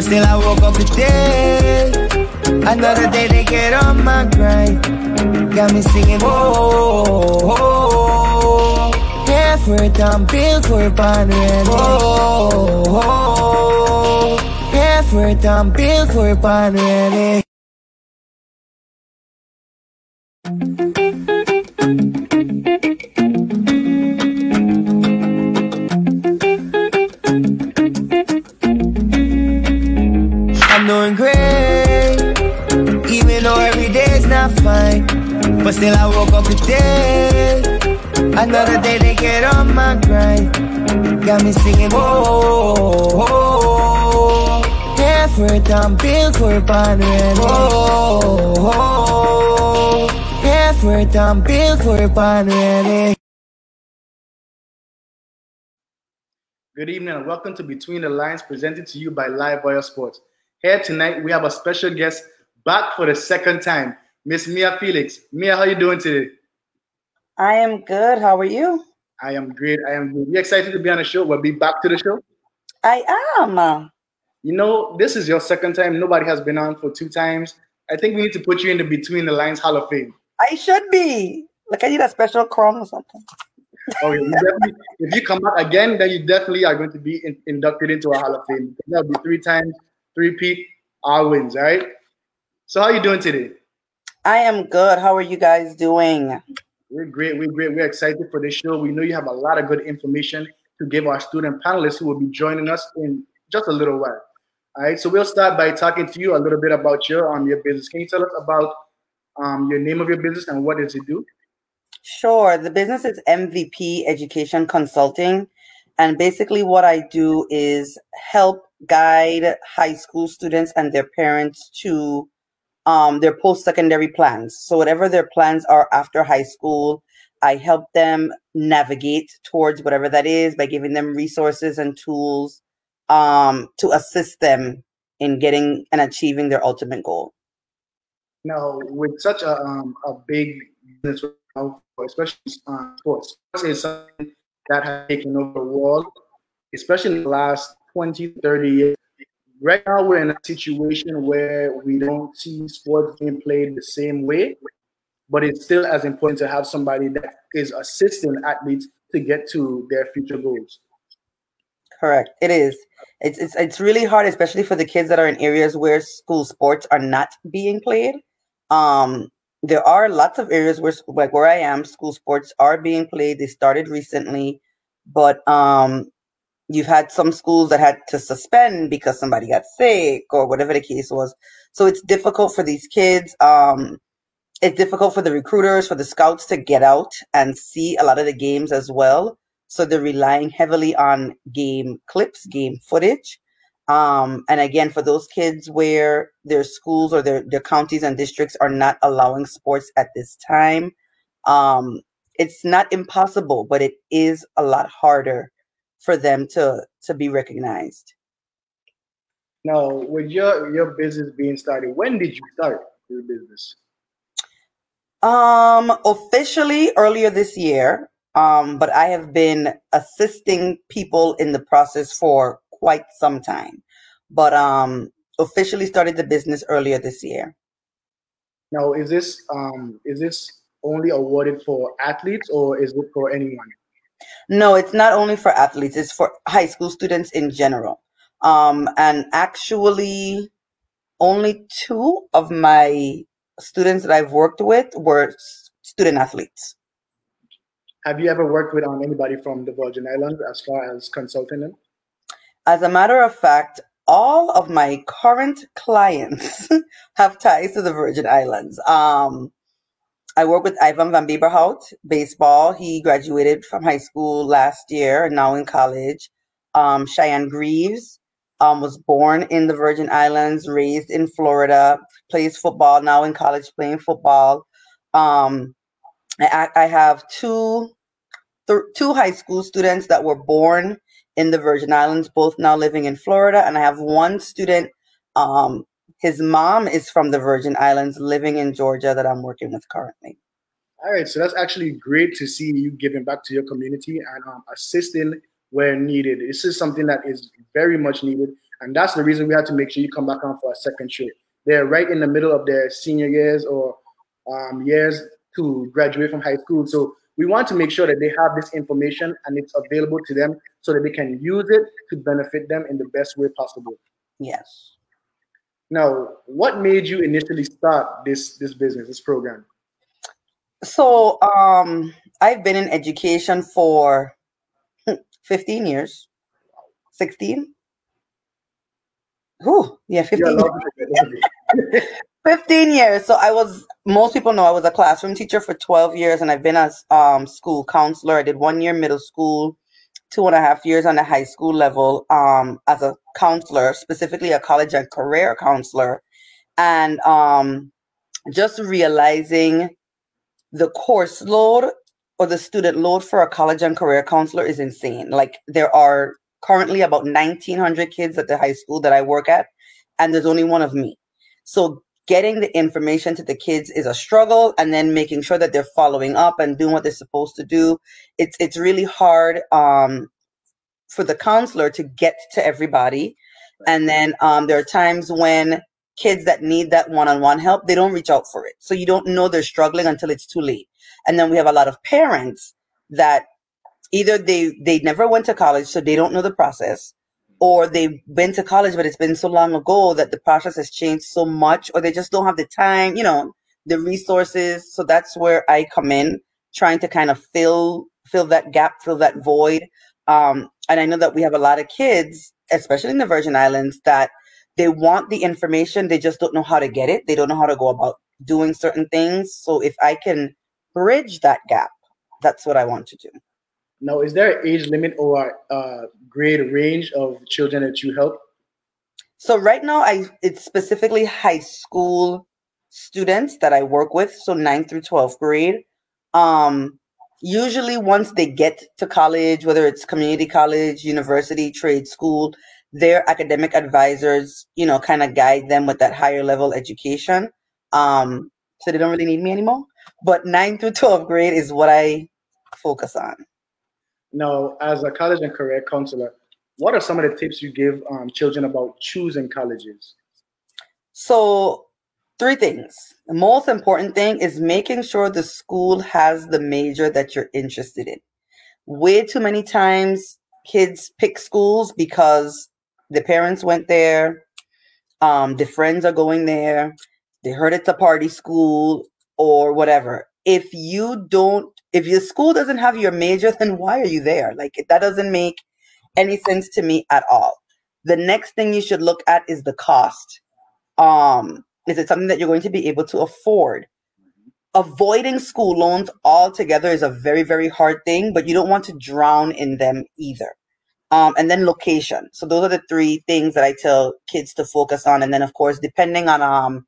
still I woke up today. Another day they get on my grind. Got me singing, whoa, whoa. Effort, I'm built for pan ready. Whoa, whoa. Effort, I'm built for pan ready. I'm doing great, even though every day's not fine. But still I woke up today. Another day they get on my grind. Got me singing, whoa, whoa. Effort, I'm built for pan ready. Whoa, whoa. Effort, I'm built for pan ready. Good evening and welcome to Between the Lines, presented to you by Live Wire Sports. Here tonight, we have a special guest back for the second time, Miss Mia Felix. Mia, how are you doing today? I am good. How are you? I am great. I am good. You excited to be on the show? We'll be back to the show. I am. You know, this is your second time. Nobody has been on for 2 times. I think we need to put you in the Between the Lines Hall of Fame. I should be. Like I need a special crown or something. Oh, yeah, if you come back again, then you definitely are going to be inducted into a Hall of Fame. That'll be 3 times, 3-peat, all wins, all right? So how are you doing today? I am good. How are you guys doing? We're great. We're great. We're excited for this show. We know you have a lot of good information to give our student panelists who will be joining us in just a little while. All right. So we'll start by talking to you a little bit about your business. Can you tell us about your name of your business and what does it do? Sure. The business is MVP Education Consulting. And basically what I do is help guide high school students and their parents to their post-secondary plans. So whatever their plans are after high school, I help them navigate towards whatever that is by giving them resources and tools to assist them in getting and achieving their ultimate goal. Now, with such a big business, especially sports is something that has taken over the world, especially in the last 20, 30 years. Right now, we're in a situation where we don't see sports being played the same way, but it's still as important to have somebody that is assisting athletes to get to their future goals. Correct. It is. It's really hard, especially for the kids that are in areas where school sports are not being played. There are lots of areas where, like where I am, school sports are being played. They started recently, but you've had some schools that had to suspend because somebody got sick or whatever the case was. So it's difficult for these kids. It's difficult for the recruiters, for the scouts to get out and see a lot of the games as well. So they're relying heavily on game clips, game footage. And again, for those kids where their schools or their counties and districts are not allowing sports at this time, it's not impossible, but it is a lot harder for them to be recognized. Now, with your business being started, when did you start your business? Officially earlier this year, but I have been assisting people in the process for quite some time. But officially started the business earlier this year. Now, is this only awarded for athletes or is it for anyone? No, it's not only for athletes, it's for high school students in general. And actually, only 2 of my students that I've worked with were student athletes. Have you ever worked with anybody from the Virgin Islands as far as consulting them? As a matter of fact, all of my current clients have ties to the Virgin Islands. I work with Ivan van Bieberhout, baseball. He graduated from high school last year and now in college. Cheyenne Greaves was born in the Virgin Islands, raised in Florida, plays football, now in college playing football. I have two high school students that were born in the Virgin Islands, both now living in Florida. And I have one student, his mom is from the Virgin Islands, living in Georgia, that I'm working with currently. All right, so that's actually great to see you giving back to your community and assisting where needed. This is something that is very much needed. And that's the reason we had to make sure you come back on for a second show. They're right in the middle of their senior years or years to graduate from high school. So we want to make sure that they have this information and it's available to them so that they can use it to benefit them in the best way possible. Yes. Now, what made you initially start this business, this program? So I've been in education for 15 years. 16? Ooh, yeah, 15 years. 15 years. So most people know I was a classroom teacher for 12 years, and I've been a school counselor. I did 1 year middle school, 2.5 years on the high school level as a counselor, specifically a college and career counselor. And just realizing the course load or the student load for a college and career counselor is insane. Like, there are currently about 1,900 kids at the high school that I work at, and there's only one of me. So getting the information to the kids is a struggle, and then making sure that they're following up and doing what they're supposed to do. It's really hard for the counselor to get to everybody. And then there are times when kids that need that one-on-one help, they don't reach out for it. So you don't know they're struggling until it's too late. And then we have a lot of parents that either they never went to college, so they don't know the process, or they've been to college, but it's been so long ago that the process has changed so much, or they just don't have the time, the resources. So that's where I come in, trying to kind of fill that gap, fill that void. And I know that we have a lot of kids, especially in the Virgin Islands, that they want the information, they just don't know how to get it. They don't know how to go about doing certain things. So if I can bridge that gap, that's what I want to do. Now, is there an age limit or grade range of children that you help? So right now, it's specifically high school students that I work with, so 9th through 12th grade. Usually once they get to college, whether it's community college, university, trade school, their academic advisors, kind of guide them with that higher level education. So they don't really need me anymore. But 9th through 12th grade is what I focus on. Now, as a college and career counselor, what are some of the tips you give children about choosing colleges? So 3 things. The most important thing is making sure the school has the major that you're interested in. Way too many times kids pick schools because the parents went there, the friends are going there, they heard it's a party school or whatever. If your school doesn't have your major, then why are you there? Like, that doesn't make any sense to me at all. The next thing you should look at is the cost. Is it something that you're going to be able to afford? Avoiding school loans altogether is a very, very hard thing, but you don't want to drown in them either. And then location. So those are the 3 things that I tell kids to focus on. And then, of course, depending on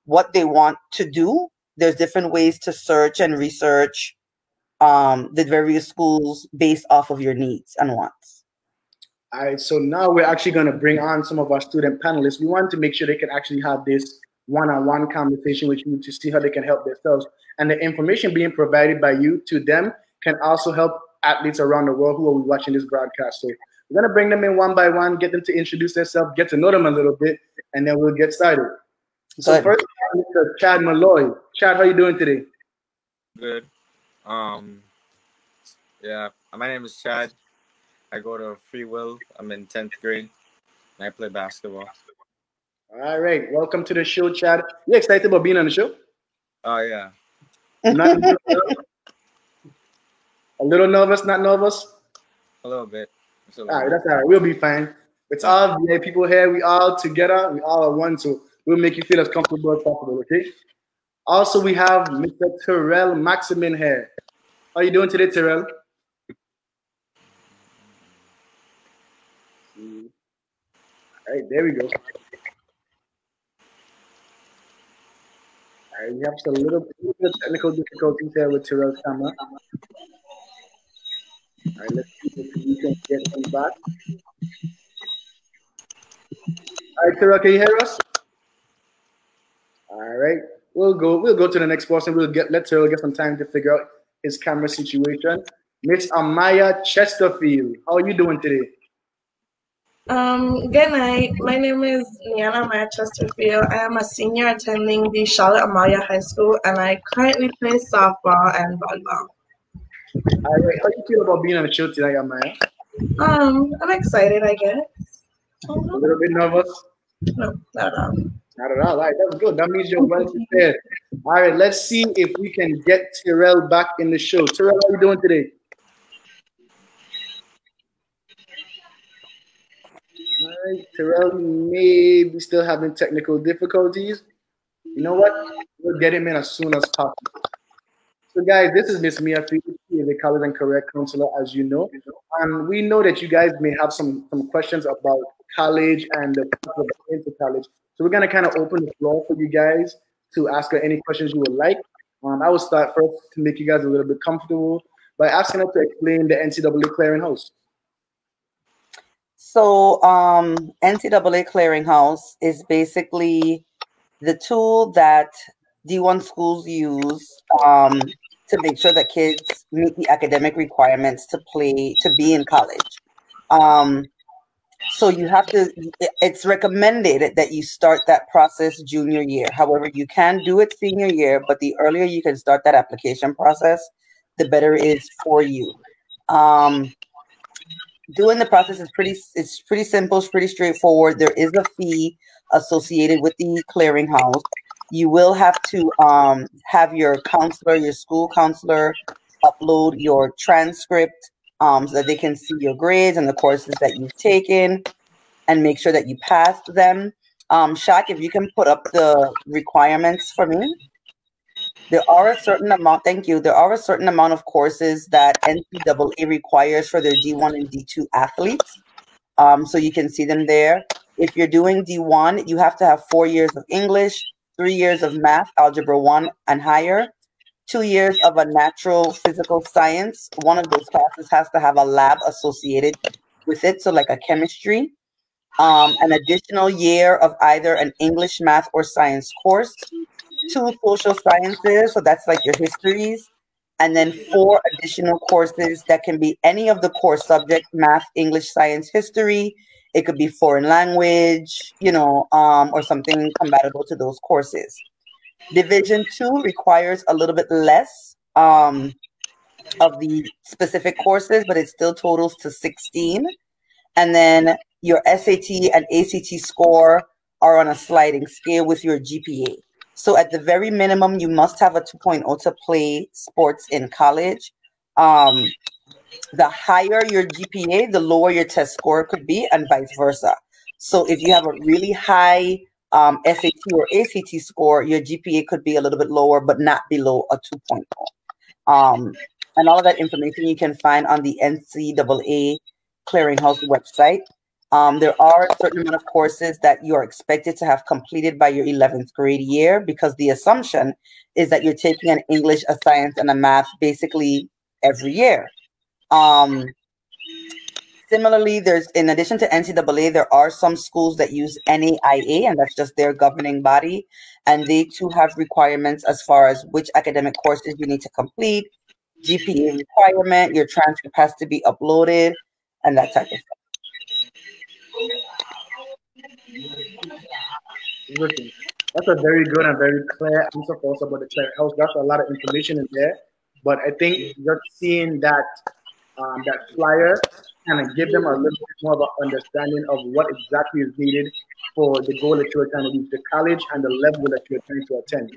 what they want to do, there's different ways to search and research the various schools based off of your needs and wants. All right, so now we're actually going to bring on some of our student panelists. We want to make sure they can actually have this one-on-one conversation with you to see how they can help themselves. And the information being provided by you to them can also help athletes around the world who will be watching this broadcast. So we're going to bring them in one by one, get them to introduce themselves, get to know them a little bit, and then we'll get started. So first, Mr. Chad Malloy. Chad, how are you doing today? Good. Yeah, my name is Chad. I go to Free Will. I'm in 10th grade, and I play basketball. All right. Welcome to the show, Chad. You excited about being on the show? Oh, yeah. Not a little nervous, not nervous? A little bit. All right, that's all right. We'll be fine. It's all VA people here. We all together. We all are one, so we'll make you feel as comfortable as possible, okay? Also, we have Mr. Terrell Maximin here. How are you doing today, Terrell? All right, there we go. All right, we have just a little bit of technical difficulties here with Terrell's camera. All right, let's see if we can get him back. All right, Terrell, can you hear us? All right, we'll go to the next person. Let Terrell get some time to figure out his camera situation. Miss Amaya Chesterfield, how are you doing today? Good night. My name is Niana Maya Chesterfield. I am a senior attending the Charlotte Amalia High School, and I currently play softball and volleyball. All right, how do you feel about being on the show tonight, Amaya? I'm excited, I guess. A little bit nervous? No, not at all. Not at all. All right, that's good. That means you're well prepared. All right, let's see if we can get Tyrell back in the show. Tyrell, how are you doing today? All right, Tyrell may be still having technical difficulties. You know what? We'll get him in as soon as possible. So, guys, this is Miss Mia Felix, the college and career counselor, as you know. And we know that you guys may have some questions about college and the process of into college. So we're going to kind of open the floor for you guys to ask her any questions you would like. I will start first to make you guys a little bit comfortable by asking her to explain the NCAA clearinghouse. So NCAA clearinghouse is basically the tool that D1 schools use to make sure that kids meet the academic requirements to be in college. So you have to, it's recommended that you start that process junior year. However, you can do it senior year, but the earlier you can start that application process, the better it is for you. Doing the process is pretty simple, it's pretty straightforward. There is a fee associated with the clearinghouse. You will have to have your counselor, your school counselor, upload your transcript so that they can see your grades and the courses that you've taken and make sure that you passed them. Shaq, if you can put up the requirements for me. There are a certain amount, thank you. There are a certain amount of courses that NCAA requires for their D1 and D2 athletes. So you can see them there. If you're doing D1, you have to have 4 years of English, 3 years of math, algebra 1 and higher, 2 years of a natural physical science. One of those classes has to have a lab associated with it, so like a chemistry. An additional year of either an English, math, or science course, 2 social sciences, so that's like your histories, and then 4 additional courses that can be any of the core subjects: math, English, science, history. It could be foreign language, or something compatible to those courses. Division 2 requires a little bit less of the specific courses, but it still totals to 16. And then your SAT and ACT score are on a sliding scale with your GPA. So at the very minimum, you must have a 2.0 to play sports in college. The higher your GPA, the lower your test score could be, and vice versa. So if you have a really high SAT or ACT score, your GPA could be a little bit lower, but not below a 2.0. And all of that information you can find on the NCAA Clearinghouse website. There are a certain amount of courses that you are expected to have completed by your 11th grade year, because the assumption is that you're taking an English, a science, and a math basically every year. Similarly, in addition to NCAA, there are some schools that use NAIA, and that's just their governing body. And they too have requirements as far as which academic courses you need to complete, GPA requirement, your transcript has to be uploaded, and that type of stuff. Listen, that's a very good and very clear answer for us about the clearinghouse. That's a lot of information in there. But I think just seeing that flyer kind of give them a little bit more of an understanding of what exactly is needed for the goal that you're trying to reach, the college and the level that you're trying to attend.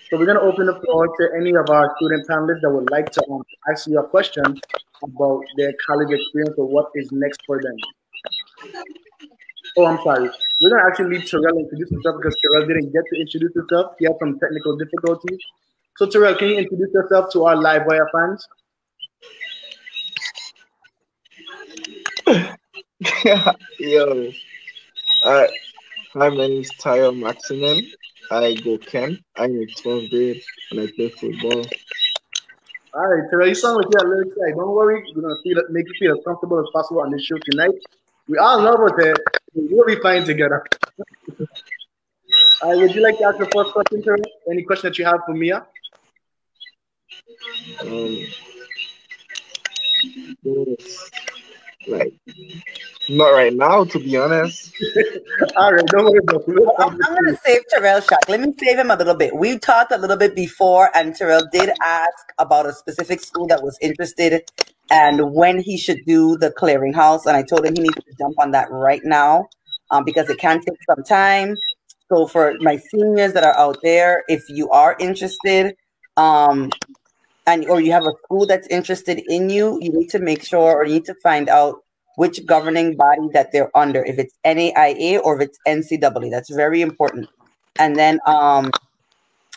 So we're going to open the floor to any of our student panelists that would like to ask you a question about their college experience or what is next for them. Oh, I'm sorry. We're going to actually leave Terrell introduce himself because Terrell didn't get to introduce himself. He had some technical difficulties. So Terrell, can you introduce yourself to our live wire fans? Yo. Hi, my name is Tayo Maximum. I go Ken. I'm in 12th grade and I play football. All right, Terrell, you sound like you're a little excited. Don't worry. We're going to make you feel as comfortable as possible on this show tonight. We all love it. We'll be fine together. Would you like to ask the first question, Terrell? Any question that you have for Mia? Like Not right now, to be honest. All right, don't worry about it. We'll come I'm to going to save Terrell shot. Let me save him a little bit. We talked a little bit before, and Terrell did ask about a specific school that was interested and when he should do the clearinghouse. And I told him he needs to jump on that right now because it can take some time. So for my seniors that are out there, if you are interested, and or you have a school that's interested in you, you need to make sure or you need to find out which governing body that they're under, if it's NAIA or if it's NCAA. That's very important. And then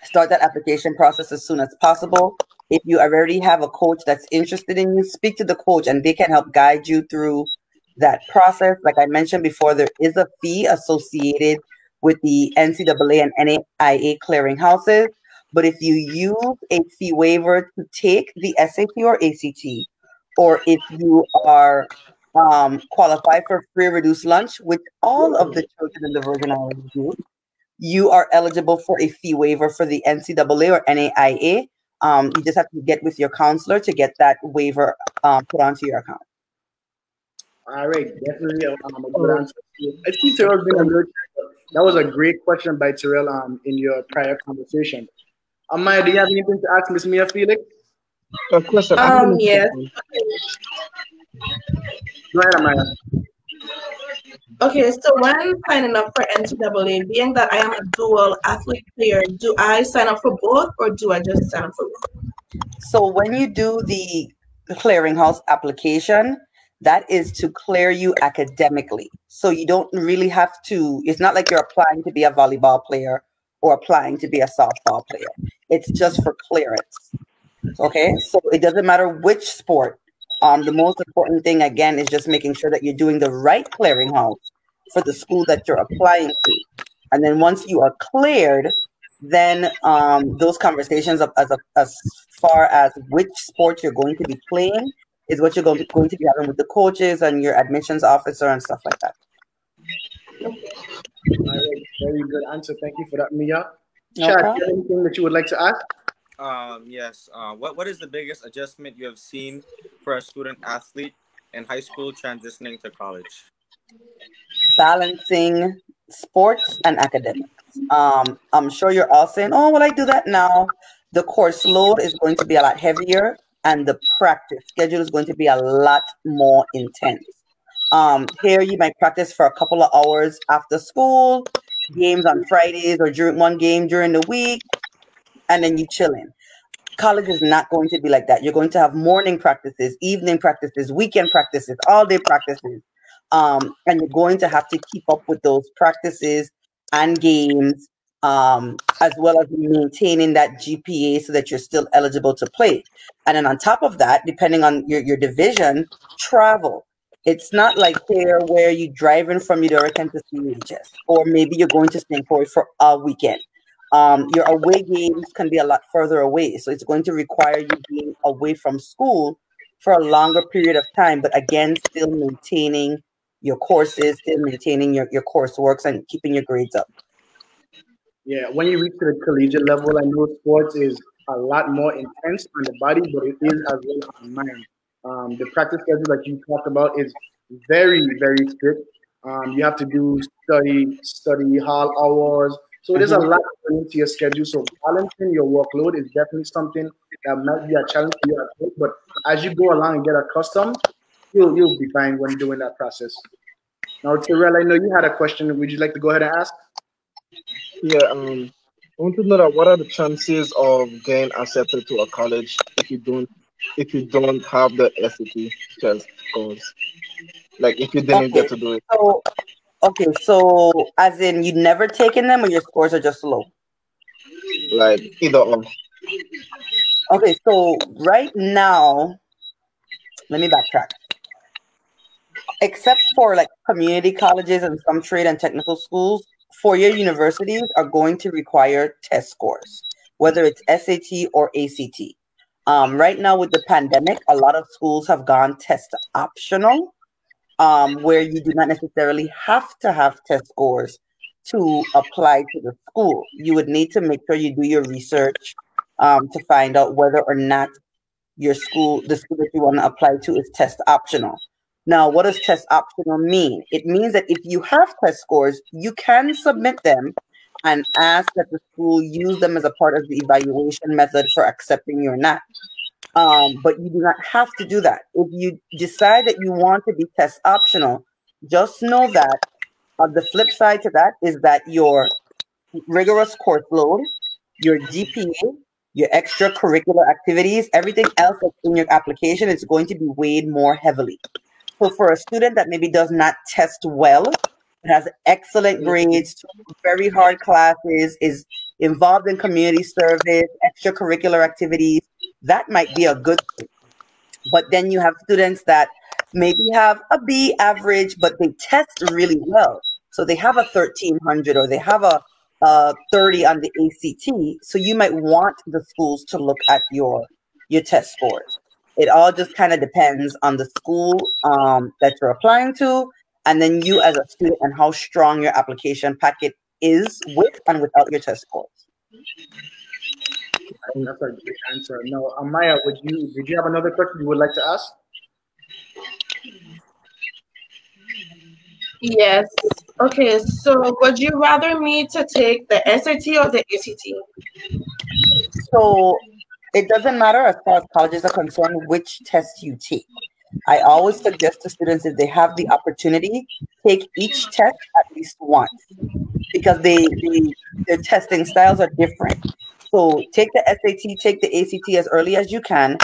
start that application process as soon as possible. If you already have a coach that's interested in you, speak to the coach and they can help guide you through that process. Like I mentioned before, there is a fee associated with the NCAA and NAIA clearinghouses. But if you use a fee waiver to take the SAT or ACT, or if you are qualified for free reduced lunch, which all of the children in the Virgin Islands do, you are eligible for a fee waiver for the NCAA or NAIA. You just have to get with your counselor to get that waiver put onto your account. All right, definitely a good answer. I think Terrell's been a good. That was a great question by Terrell in your prior conversation. Amaya, do you have anything to ask Miss Mia Felix? Of course, I'm gonna Yes. Go ahead, Amaya. Okay, so when signing up for NCAA, being that I am a dual athlete player, do I sign up for both or do I just sign up for both? So when you do the clearinghouse application, that is to clear you academically. So you don't really have to, it's not like you're applying to be a volleyball player or applying to be a softball player. It's just for clearance. Okay, so it doesn't matter which sport. The most important thing, again, is just making sure that you're doing the right clearinghouse for the school that you're applying to. And then once you are cleared, then those conversations as far as which sport you're going to be playing is what you're going to be having with the coaches and your admissions officer and stuff like that. All right, very good answer. Thank you for that, Mia. No Chad, problem. do you have anything that you would like to ask? Yes. What is the biggest adjustment you have seen for a student athlete in high school transitioning to college? Balancing sports and academics. I'm sure you're all saying, "Oh, well, I do that now." The course load is going to be a lot heavier, and the practice schedule is going to be a lot more intense. Here you might practice for a couple of hours after school, games on Fridays or during one game during the week, and then you chill in. College is not going to be like that. You're going to have morning practices, evening practices, weekend practices, all day practices. And you're going to have to keep up with those practices and games, as well as maintaining that GPA so that you're still eligible to play. And then on top of that, depending on your division, travel. It's not like here where you're driving from Midorican to CHS, or maybe you're going to St. Croix for a weekend. Your away games can be a lot further away. So it's going to require you being away from school for a longer period of time, but again, still maintaining your courses, still maintaining your courseworks and keeping your grades up. Yeah, when you reach to the collegiate level, I know sports is a lot more intense on the body, but it is as well on the mind. The practice schedule that you talked about is very, very strict. You have to do study hall hours. So there's a lot into your schedule. So balancing your workload is definitely something that might be a challenge for you at first. But as you go along and get accustomed, you'll be fine when doing that process. Now, Terrell, I know you had a question. Would you like to go ahead and ask? Yeah, I want to know that what are the chances of getting accepted to a college if you don't have the SAT test scores? Like if you didn't get to do it. So as in you never taken them or your scores are just low? Like either or. Okay, so right now, let me backtrack. Except for like community colleges and some trade and technical schools, four-year universities are going to require test scores, whether it's SAT or ACT. Right now with the pandemic, a lot of schools have gone test optional, where you do not necessarily have to have test scores to apply to the school. You would need to make sure you do your research to find out whether or not the school that you want to apply to is test optional. Now, what does test optional mean? It means that if you have test scores, you can submit them and ask that the school use them as a part of the evaluation method for accepting your NAT. But you do not have to do that. If you decide that you want to be test optional, just know that the flip side to that is that your rigorous course load, your GPA, your extracurricular activities, everything else that's in your application is going to be weighed more heavily. So for a student that maybe does not test well, has excellent grades, very hard classes, is involved in community service, extracurricular activities, that might be a good thing. But then you have students that maybe have a B average, but they test really well. So they have a 1300 or they have a 30 on the ACT. So you might want the schools to look at your test scores. It all just kind of depends on the school that you're applying to, and then you as a student and how strong your application packet is with and without your test scores. That's a great answer. Now, Amaya, did you have another question you would like to ask? Yes. Okay, so would you rather me to take the SAT or the ACT? So it doesn't matter as far as colleges are concerned which test you take. I always suggest to students, if they have the opportunity, take each test at least once, because their testing styles are different. So take the SAT, take the ACT as early as you can,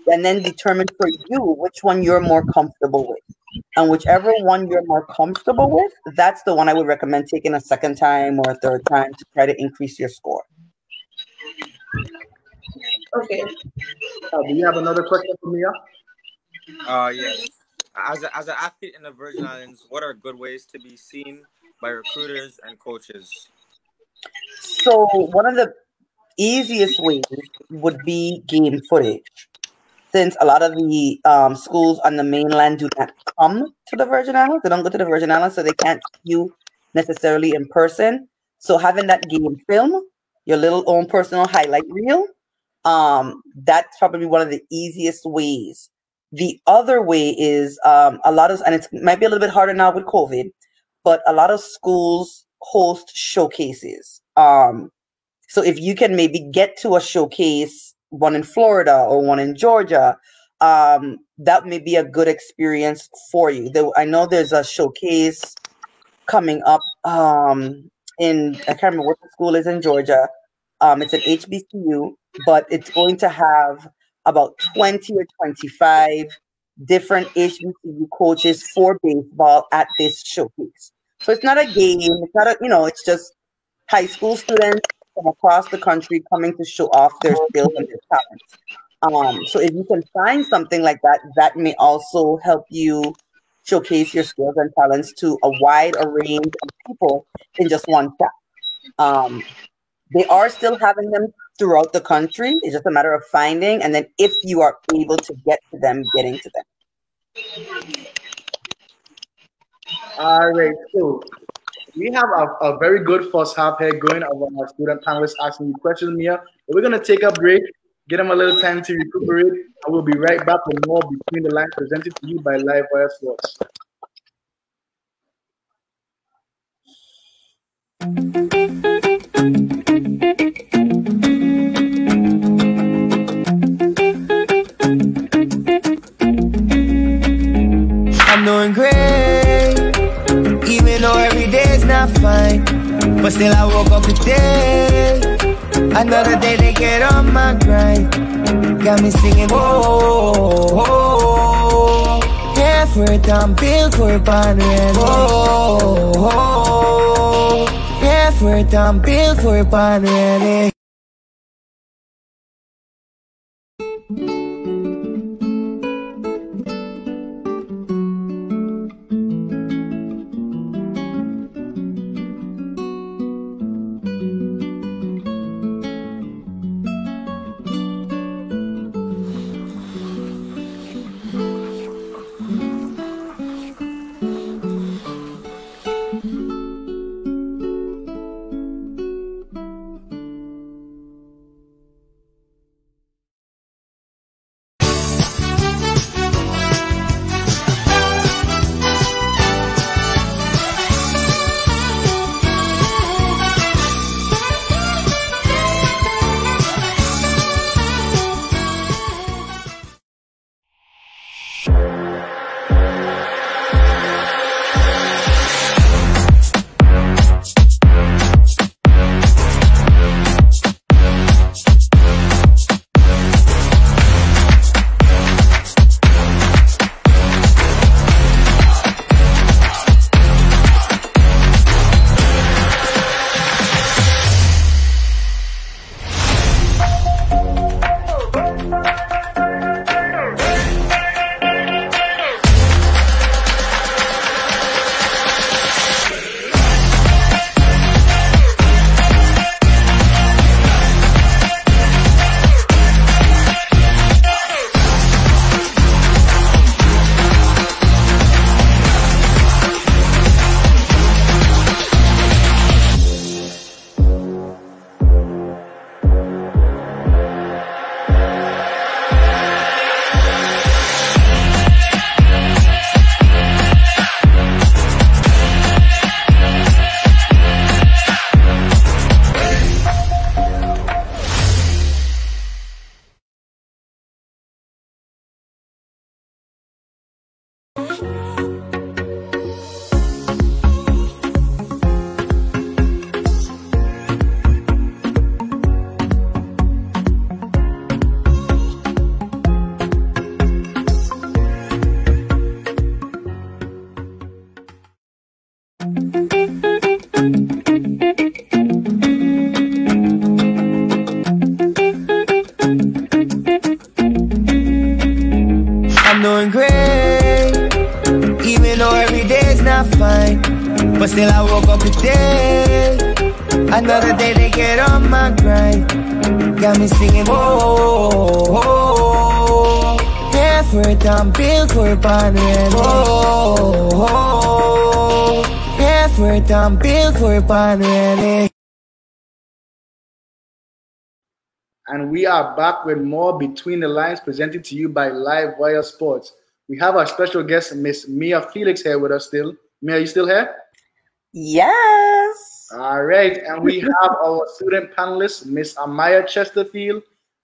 and then determine for you which one you're more comfortable with. And whichever one you're more comfortable with, that's the one I would recommend taking a second time or a third time to try to increase your score. Okay. Do you have another question for Mia? Yes. As an athlete in the Virgin Islands, what are good ways to be seen by recruiters and coaches? So one of the easiest ways would be game footage. Since a lot of the schools on the mainland do not come to the Virgin Islands, they don't go to the Virgin Islands, so they can't see you necessarily in person. So having that game film, your little own personal highlight reel, that's probably one of the easiest ways. The other way is and it might be a little bit harder now with COVID, but a lot of schools host showcases. So if you can maybe get to a showcase, one in Florida or one in Georgia, that may be a good experience for you. I know there's a showcase coming up I can't remember what the school is in Georgia. It's an HBCU, but it's going to have about 20 or 25 different HBCU coaches for baseball at this showcase. So it's not a game. It's not it's just high school students from across the country coming to show off their skills and their talents. So if you can find something like that, that may also help you showcase your skills and talents to a wide range of people in just one shot. They are still having them throughout the country. It's just a matter of finding, and then if you are able to get to them, getting to them. All right, so we have a very good first half here going of our student panelists asking you questions, Mia. We're going to take a break, get them a little time to recuperate, and we'll be right back with more Between the Lines presented to you by Live Wire Sports. I'm doing great, even though every day's not fine. But still I woke up today, another day they get on my grind. Got me singing, whoa, whoa, yeah, for it, I'm built for it, whoa, whoa, yeah, for it, I'm built for it, ready. but still I woke up today. Another day they get on my grind. Got me singing, oh, oh, oh. Effort, I'm built for bond, oh, oh, oh. Effort, I'm built for bond, really. And we are back with more Between the Lines presented to you by Live Wire Sports. We have our special guest, Miss Mia Felix, here with us still. Mia, you still here? Yes. All right. And we have our student panelists, Miss Amaya Chesterfield,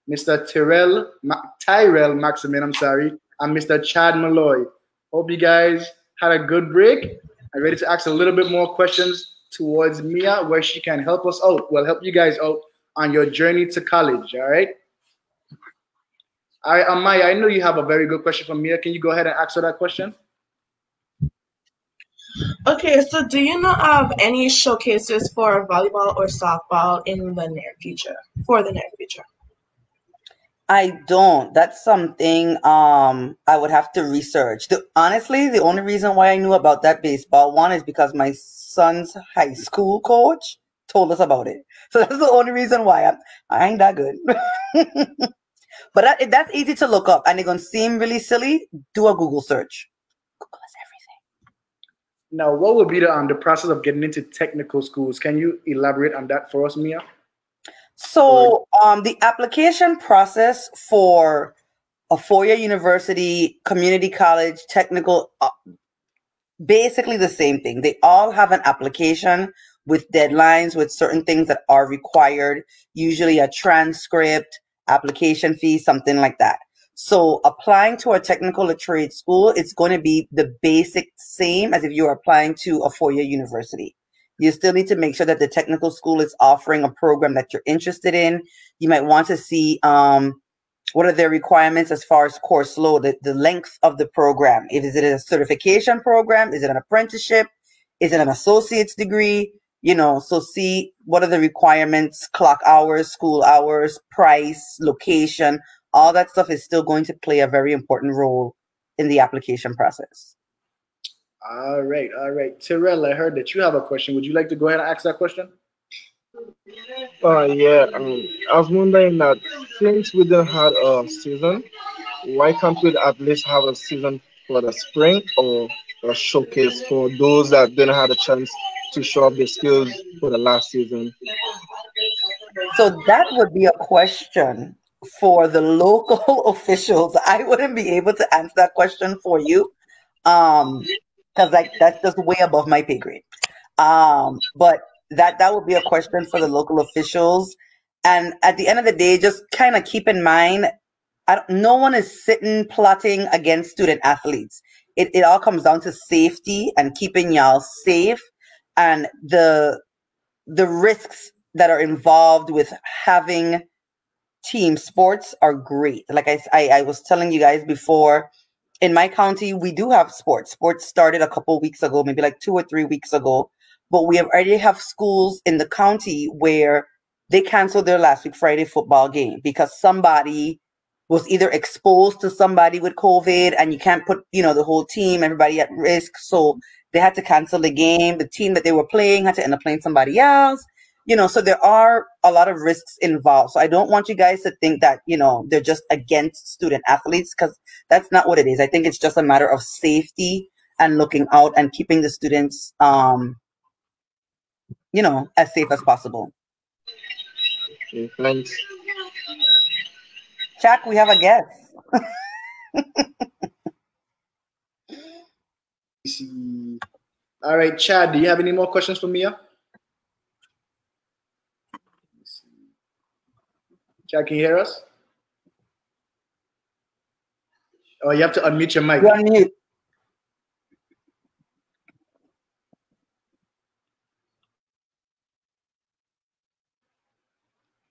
Mr. Tyrell Maximin, and Mr. Chad Malloy. Hope you guys had a good break. I'm ready to ask a little bit more questions towards Mia, where she can help us out. Well, help you guys out on your journey to college, all right? All right, Amaya, I know you have a very good question for Mia. Can you go ahead and answer that question? Okay, so do you know of any showcases for volleyball or softball in the near future? For the near future? I don't. That's something I would have to research. Honestly, the only reason why I knew about that baseball one is because my son's high school coach told us about it. So that's the only reason why I ain't that good. But that's easy to look up, and it's gonna seem really silly. Do a Google search. Google is everything. Now, what would be the process of getting into technical schools? Can you elaborate on that for us, Mia? So the application process for a four-year university, community college, technical, basically the same thing. They all have an application with deadlines, with certain things that are required, usually a transcript, application fee, something like that. So applying to a technical or trade school, it's going to be the basic same as if you are applying to a four-year university. You still need to make sure that the technical school is offering a program that you're interested in. You might want to see what are their requirements as far as course load, the length of the program. Is it a certification program? Is it an apprenticeship? Is it an associate's degree? You know, so see what are the requirements, clock hours, school hours, price, location. All that stuff is still going to play a very important role in the application process. All right, all right. Tyrell, I heard that you have a question. Would you like to go ahead and ask that question? Yeah. I was wondering that since we don't have a season, why can't we at least have a season for the spring or a showcase for those that didn't have a chance to show up their skills for the last season? So that would be a question for the local officials. I wouldn't be able to answer that question for you. Because that's just way above my pay grade. But that would be a question for the local officials. And at the end of the day, just kind of keep in mind, no one is sitting plotting against student athletes. It all comes down to safety and keeping y'all safe, and the risks that are involved with having team sports are great. Like I was telling you guys before, in my county, we do have sports. Sports started a couple weeks ago, maybe like 2 or 3 weeks ago. But we already have schools in the county where they canceled their last week Friday football game because somebody was either exposed to somebody with COVID, and you can't put, the whole team, everybody at risk. So they had to cancel the game. The team that they were playing had to end up playing somebody else. So there are a lot of risks involved. So I don't want you guys to think that, they're just against student athletes, because that's not what it is. I think it's just a matter of safety and looking out and keeping the students, as safe as possible. Okay, thanks. Jack, we have a guest. All right, Chad, do you have any more questions for Mia? Chad, can you hear us? Oh, you have to unmute your mic. You're on mute.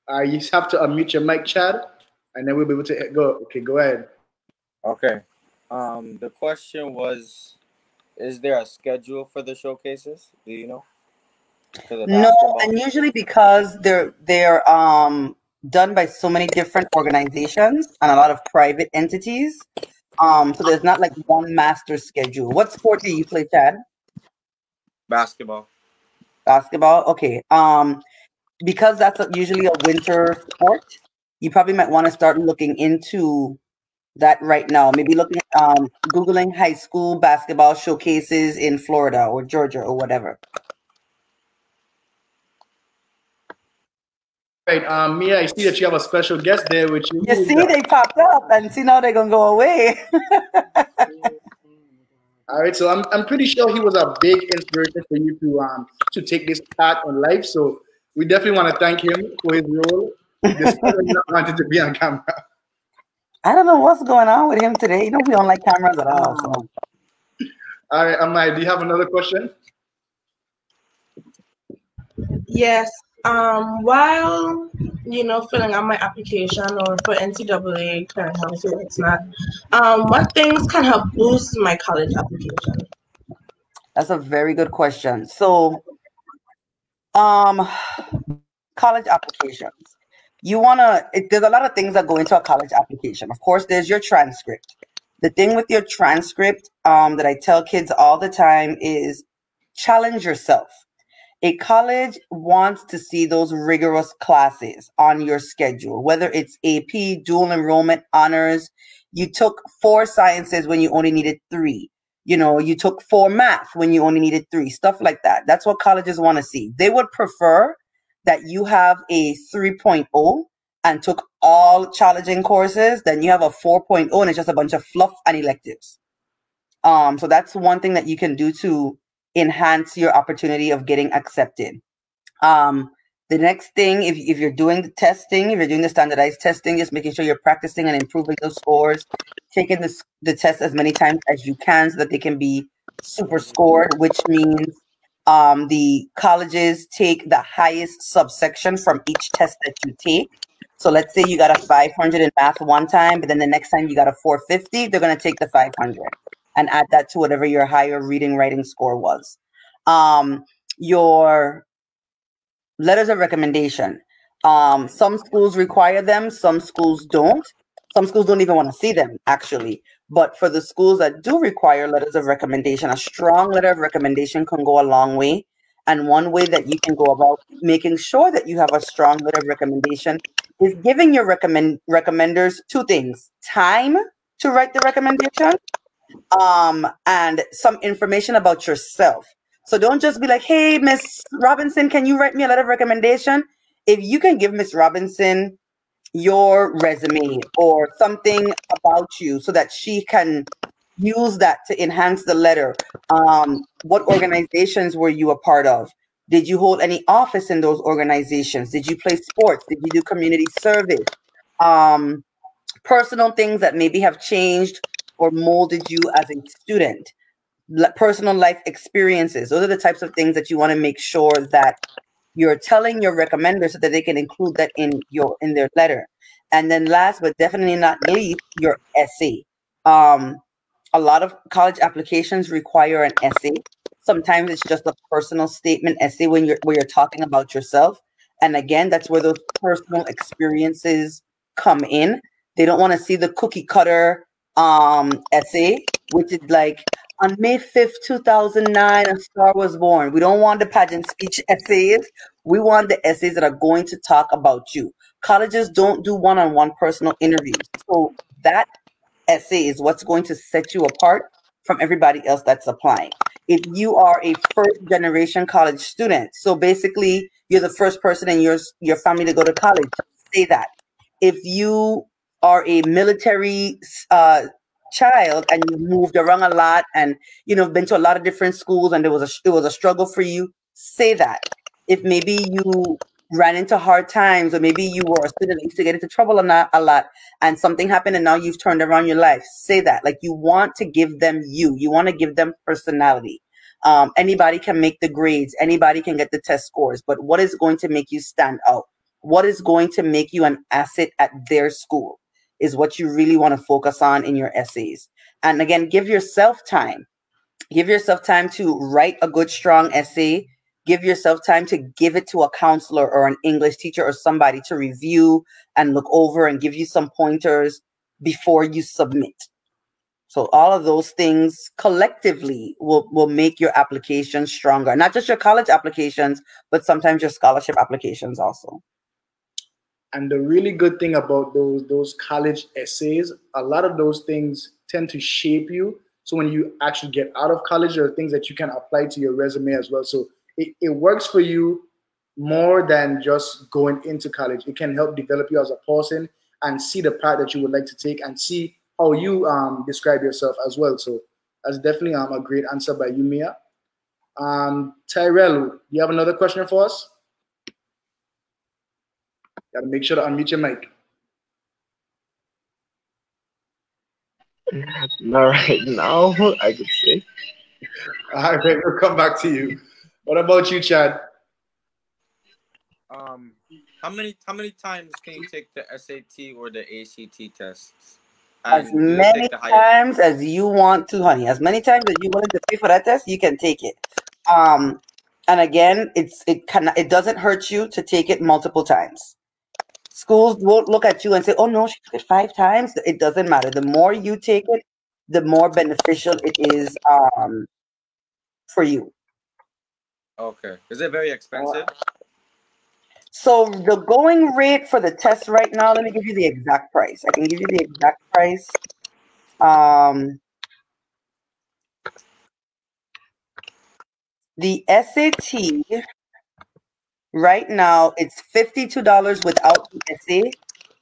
You have to unmute your mic, Chad, and then we'll be able to go. Okay, go ahead. Okay. The question was, is there a schedule for the showcases? Do you know? No, and usually because they're done by so many different organizations and a lot of private entities. So there's not like one master schedule. What sport do you play, Chad? Basketball. Basketball. Okay. Because that's usually a winter sport, you probably might want to start looking into that right now. Maybe looking Googling high school basketball showcases in Florida or Georgia or whatever. Right, Mia, I see that you have a special guest there with you. You see, they popped up, and see now they're gonna go away. All right, so I'm pretty sure he was a big inspiration for you to take this path in life. So we definitely want to thank him for his role, despite him not wanting to be on camera. I don't know what's going on with him today. You know, we don't like cameras at all. So. All right, Amai, do you have another question? Yes. While filling out my application or for NCAA clearinghouse, it's not. What things can help boost my college application? That's a very good question. So, college applications. There's a lot of things that go into a college application. Of course, there's your transcript. The thing with your transcript that I tell kids all the time is challenge yourself. A college wants to see those rigorous classes on your schedule, whether it's AP, dual enrollment, honors. You took 4 sciences when you only needed 3. You took 4 math when you only needed 3, stuff like that. That's what colleges want to see. They would prefer that you have a 3.0 and took all challenging courses, then you have a 4.0 and it's just a bunch of fluff and electives. So that's one thing that you can do to enhance your opportunity of getting accepted. The next thing, if you're doing the testing, if you're doing the standardized testing, just making sure you're practicing and improving those scores, taking the test as many times as you can so that they can be super scored, which means the colleges take the highest subsection from each test that you take. So let's say you got a 500 in math one time, but then the next time you got a 450, they're going to take the 500 and add that to whatever your higher reading writing score was. Your letters of recommendation. Some schools require them, some schools don't. Some schools don't even want to see them, actually. But for the schools that do require letters of recommendation, a strong letter of recommendation can go a long way. And one way that you can go about making sure that you have a strong letter of recommendation is giving your recommenders 2 things: time to write the recommendation, and some information about yourself. So don't just be like, hey, Miss Robinson, can you write me a letter of recommendation? If you can give Miss Robinson your resume or something about you so that she can use that to enhance the letter. What organizations were you a part of? Did you hold any office in those organizations? Did you play sports? Did you do community service? Personal things that maybe have changed or molded you as a student. Personal life experiences. Those are the types of things that you want to make sure that you're telling your recommenders so that they can include that in their letter. And then last but definitely not least, your essay. A lot of college applications require an essay. Sometimes it's just a personal statement essay where you're talking about yourself. And again, that's where those personal experiences come in. They don't want to see the cookie cutter essay, which is like, on May 5th, 2009, a star was born. We don't want the pageant speech essays. We want the essays that are going to talk about you. Colleges don't do one-on-one personal interviews. So that essay is what's going to set you apart from everybody else that's applying. If you are a first-generation college student, so basically you're the first person in your family to go to college, say that. If you are a military child and you moved around a lot and been to a lot of different schools and it was a struggle for you, say that. If maybe you ran into hard times or maybe you were a student that used to get into trouble a lot and something happened and now you've turned around your life, say that. Like, you want to give them you want to give them personality. Anybody can make the grades, anybody can get the test scores, but what is going to make you stand out? What is going to make you an asset at their school is what you really want to focus on in your essays. And again, give yourself time. Give yourself time to write a good, strong essay. Give yourself time to give it to a counselor or an English teacher or somebody to review and look over and give you some pointers before you submit. So all of those things collectively will make your application stronger. Not just your college applications, but sometimes your scholarship applications also. And the really good thing about those college essays, a lot of those things tend to shape you. So when you actually get out of college, there are things that you can apply to your resume as well. So it works for you more than just going into college. It can help develop you as a person and see the path that you would like to take and see how you describe yourself as well. So that's definitely a great answer by you, Mia. Tyrell, do you have another question for us? Got to make sure to unmute your mic. Not right now, I could say. All right, we'll come back to you. What about you, Chad? How many times can you take the SAT or the ACT tests? As And do you many take the higher? times as you want to, honey. As many times as you willing to pay for that test, you can take it. And again, it doesn't hurt you to take it multiple times. Schools won't look at you and say, "Oh no, she took it 5 times." It doesn't matter. The more you take it, the more beneficial it is for you. Okay. Is it very expensive? So the going rate for the test right now, let me give you the exact price. I can give you the exact price. The SAT right now, it's $52 without the essay,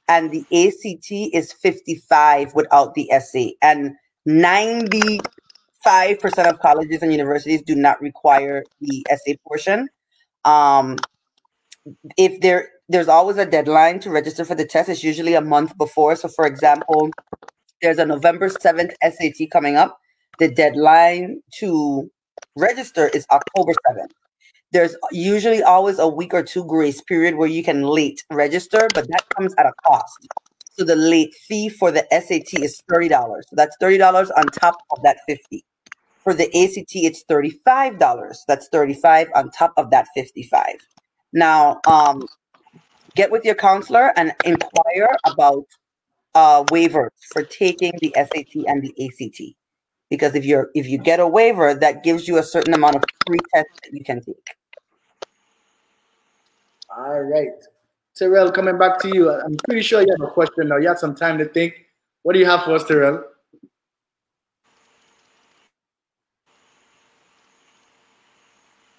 and the ACT is $55 without the essay. And 95% of colleges and universities do not require the essay portion. If there's always a deadline to register for the test. It's usually a month before. So for example, there's a November 7th SAT coming up. The deadline to register is October 7th. There's usually always a week or 2 grace period where you can late register, but that comes at a cost. So the late fee for the SAT is $30. So that's $30 on top of that $50. For the ACT, it's $35. That's $35 on top of that $55. Now, get with your counselor and inquire about waivers for taking the SAT and the ACT. Because if you get a waiver, that gives you a certain amount of free tests that you can take. All right. Terrell, coming back to you. I'm pretty sure you have a question now. You had some time to think. What do you have for us, Terrell?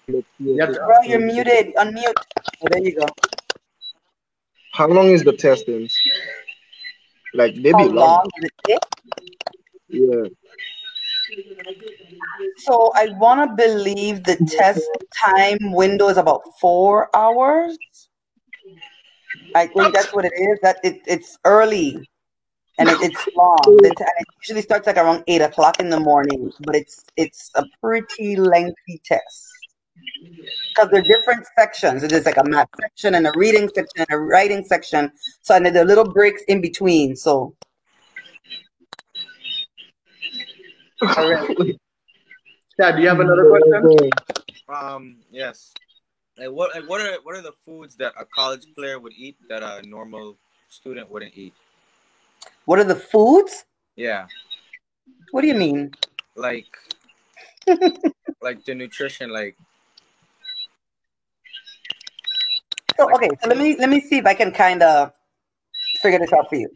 Terrell, you're muted. Unmute. Oh, there you go. How long is the testing? Like maybe How long. long does it take? Yeah. So I want to believe the test time window is about 4 hours. I think that's what it is. That it's early and it's long. And it usually starts like around 8 o'clock in the morning, but it's a pretty lengthy test because there are different sections. There's like a math section and a reading section and a writing section. So and there are little breaks in between. So. All right. Chad, do you have another question? Yes. Like what are the foods that a college player would eat that a normal student wouldn't eat? What are the foods? Yeah. What do you mean? Like like the nutrition, like. So okay, so let me see if I can kind of figure this out for you.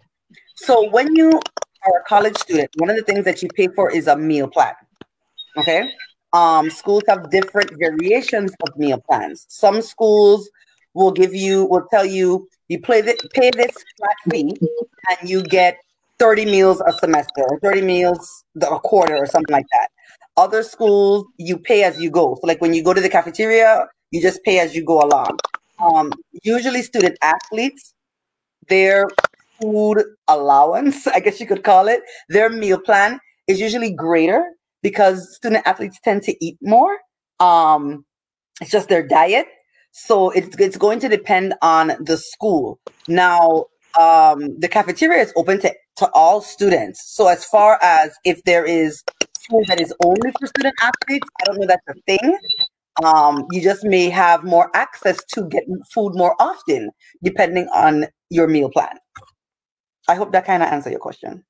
So when you are a college student, one of the things that you pay for is a meal plan. Okay. Schools have different variations of meal plans. Some schools will tell you pay this flat fee and you get 30 meals a semester or 30 meals a quarter or something like that. Other schools, you pay as you go. So like when you go to the cafeteria, you just pay as you go along. Usually student athletes, their food allowance, I guess you could call it, their meal plan is usually greater because student athletes tend to eat more. It's just their diet. So it's going to depend on the school. Now, the cafeteria is open to all students. So as far as if there is food that is only for student athletes, I don't know that's a thing. You just may have more access to get food more often, depending on your meal plan. I hope that kind of answers your question.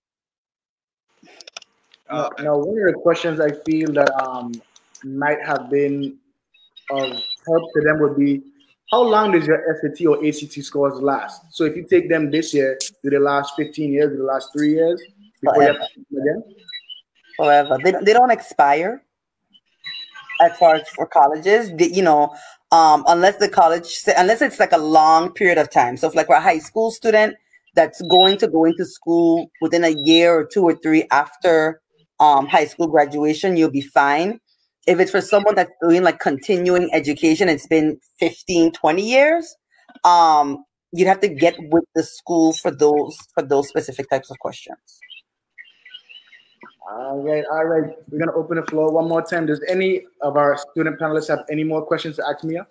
No, no. One of the questions I feel that might have been of help to them would be, how long does your SAT or ACT scores last? So if you take them this year, do they last 15 years? Do they last 3 years before you have Forever, to take them again? forever. They don't expire as far as for colleges. Unless the unless it's like a long period of time. So if like we're a high school student that's going to go into school within a year or 2 or 3 after high school graduation, you'll be fine. If it's for someone that's doing like continuing education, it's been 15, 20 years, you'd have to get with the school for those specific types of questions. All right, all right. We're gonna open the floor one more time. Does any of our student panelists have any more questions to ask Mia?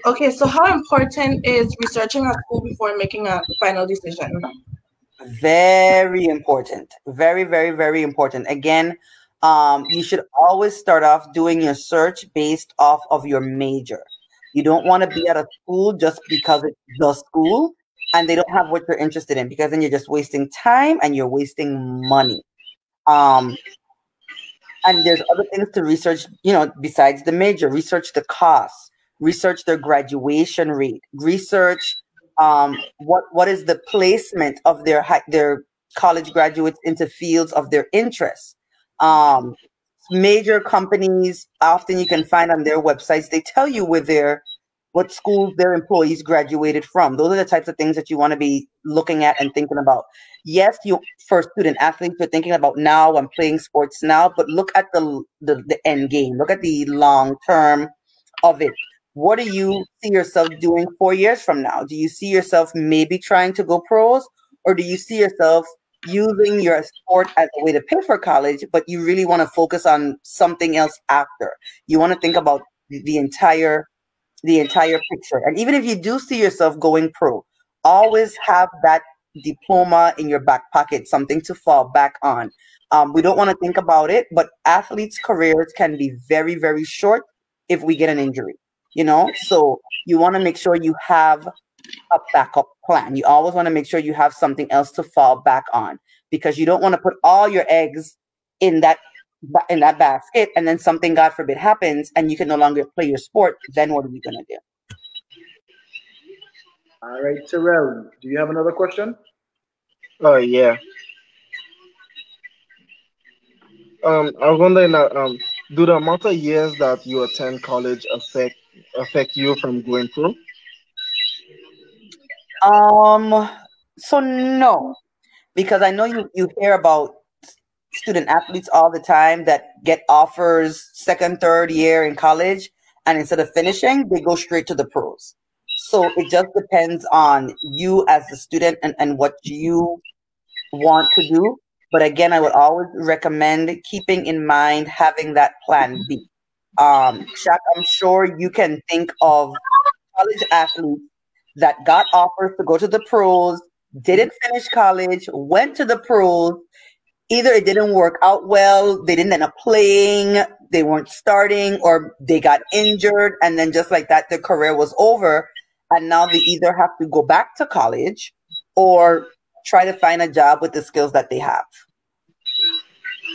Okay, so how important is researching at school before making a final decision? Very important. Very, very, very important. Again, you should always start off doing your search based off of your major. You don't want to be at a school just because it's the school and they don't have what you're interested in, because then you're just wasting time and you're wasting money. Um, and there's other things to research, besides the major. Research the costs, research their graduation rate, research what is the placement of their college graduates into fields of their interest. Major companies, often you can find on their websites, they tell you what schools their employees graduated from. Those are the types of things that you want to be looking at and thinking about. Yes, for student athletes, you're thinking about, now I'm playing sports now, but look at the end game. Look at the long term of it. What do you see yourself doing 4 years from now? Do you see yourself maybe trying to go pros, or do you see yourself using your sport as a way to pay for college, but you really want to focus on something else after? You want to think about the entire picture. And even if you do see yourself going pro, always have that diploma in your back pocket, something to fall back on. We don't want to think about it, but athletes' careers can be very, very short if we get an injury, So you want to make sure you have a backup plan. You always want to make sure you have something else to fall back on, because you don't want to put all your eggs in that basket, and then something, God forbid, happens and you can no longer play your sport. Then what are you going to do? All right, Terrell, do you have another question? Oh yeah. I was wondering, do the amount of years that you attend college affect you from going pro? So no, because I know you hear about student athletes all the time that get offers second, third year in college, and instead of finishing, they go straight to the pros. So it just depends on you as the student and what you want to do. But again, I would always recommend keeping in mind having that plan B. Shaq, I'm sure you can think of college athletes that got offers to go to the pros, didn't finish college, went to the pros. Either it didn't work out well, they didn't end up playing, they weren't starting, or they got injured, and then just like that, their career was over. And now they either have to go back to college or try to find a job with the skills that they have.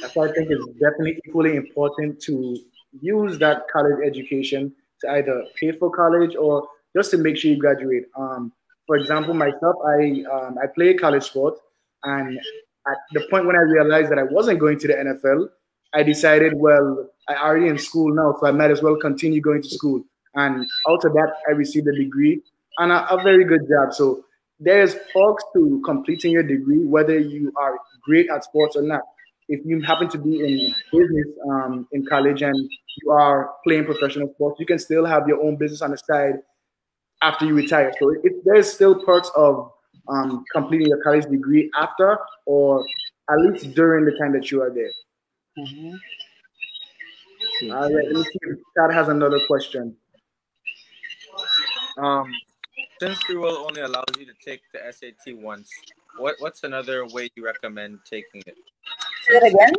That's why I think it's definitely equally important to use that college education to either pay for college or just to make sure you graduate. For example, myself, I played college sports, and at the point when I realized that I wasn't going to the NFL, I decided, well, I already in school now, so I might as well continue going to school. And out of that, I received a degree and a very good job. So there's perks to completing your degree, whether you are great at sports or not. If you happen to be in business in college and you are playing professional sports, you can still have your own business on the side after you retire. So there's still perks of completing your college degree after, or at least during the time that you are there. Mm-hmm. All right, let me see if Chad has another question. Since free will only allows you to take the SAT once, what's another way you recommend taking it? Say it again.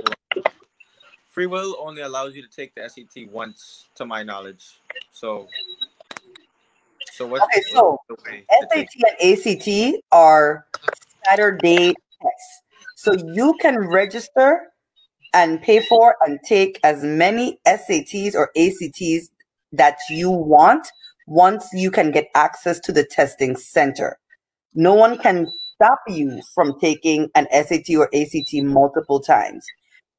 Free will only allows you to take the SAT once, to my knowledge. So what's Okay, so the way to SAT and ACT are Saturday tests. So you can register and pay for and take as many SATs or ACTs that you want once you can get access to the testing center. No one can stop you from taking an SAT or ACT multiple times.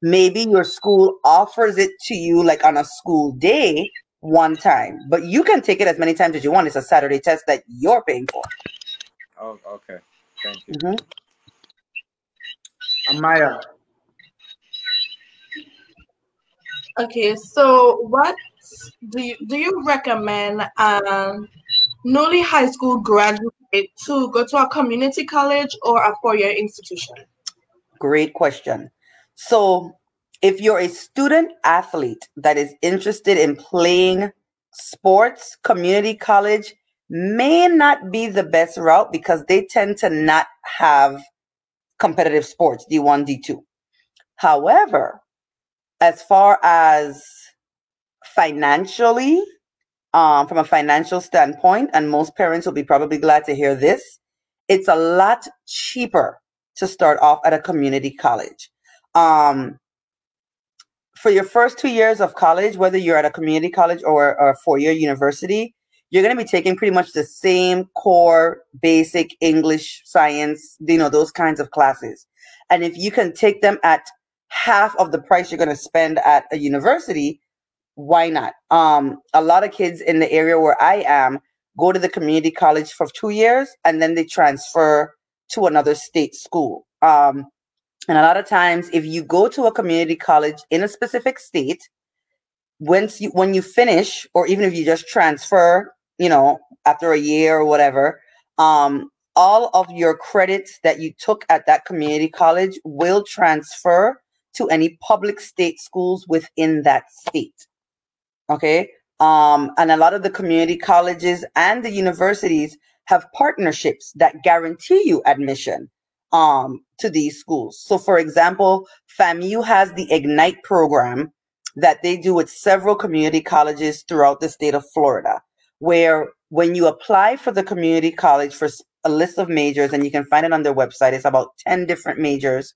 Maybe your school offers it to you like on a school day one time, but you can take it as many times as you want. It's a Saturday test that you're paying for. Oh, okay. Thank you. Mhm. Amaya. Okay, so what do you recommend newly high school graduate to go to a community college or a four-year institution? Great question. So, if you're a student athlete that is interested in playing sports, community college may not be the best route because they tend to not have competitive sports, D1, D2. However, as far as financially, from a financial standpoint, and most parents will be probably glad to hear this, it's a lot cheaper to start off at a community college. Um, for your first 2 years of college, whether you're at a community college or a four-year university, you're going to be taking pretty much the same core basic English, science, those kinds of classes. And if you can take them at half of the price you're going to spend at a university, why not? A lot of kids in the area where I am go to the community college for 2 years and then they transfer to another state school. And a lot of times, if you go to a community college in a specific state, when you finish, or even if you just transfer, after a year or whatever, all of your credits that you took at that community college will transfer to any public state schools within that state. Okay. And a lot of the community colleges and the universities have partnerships that guarantee you admission to these schools. So, for example, FAMU has the Ignite program that they do with several community colleges throughout the state of Florida, where when you apply for the community college for a list of majors, and you can find it on their website, it's about 10 different majors.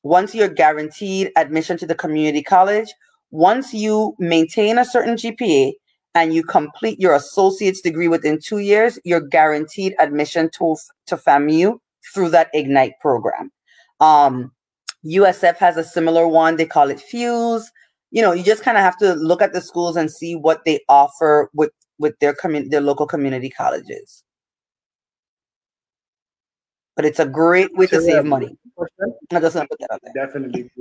Once you're guaranteed admission to the community college, once you maintain a certain GPA and you complete your associate's degree within 2 years, you're guaranteed admission to FAMU through that Ignite program. USF has a similar one. They call it Fuse. You just kind of have to look at the schools and see what they offer with their local community colleges. But it's a great way to save money. I'm just gonna put that out there. Definitely,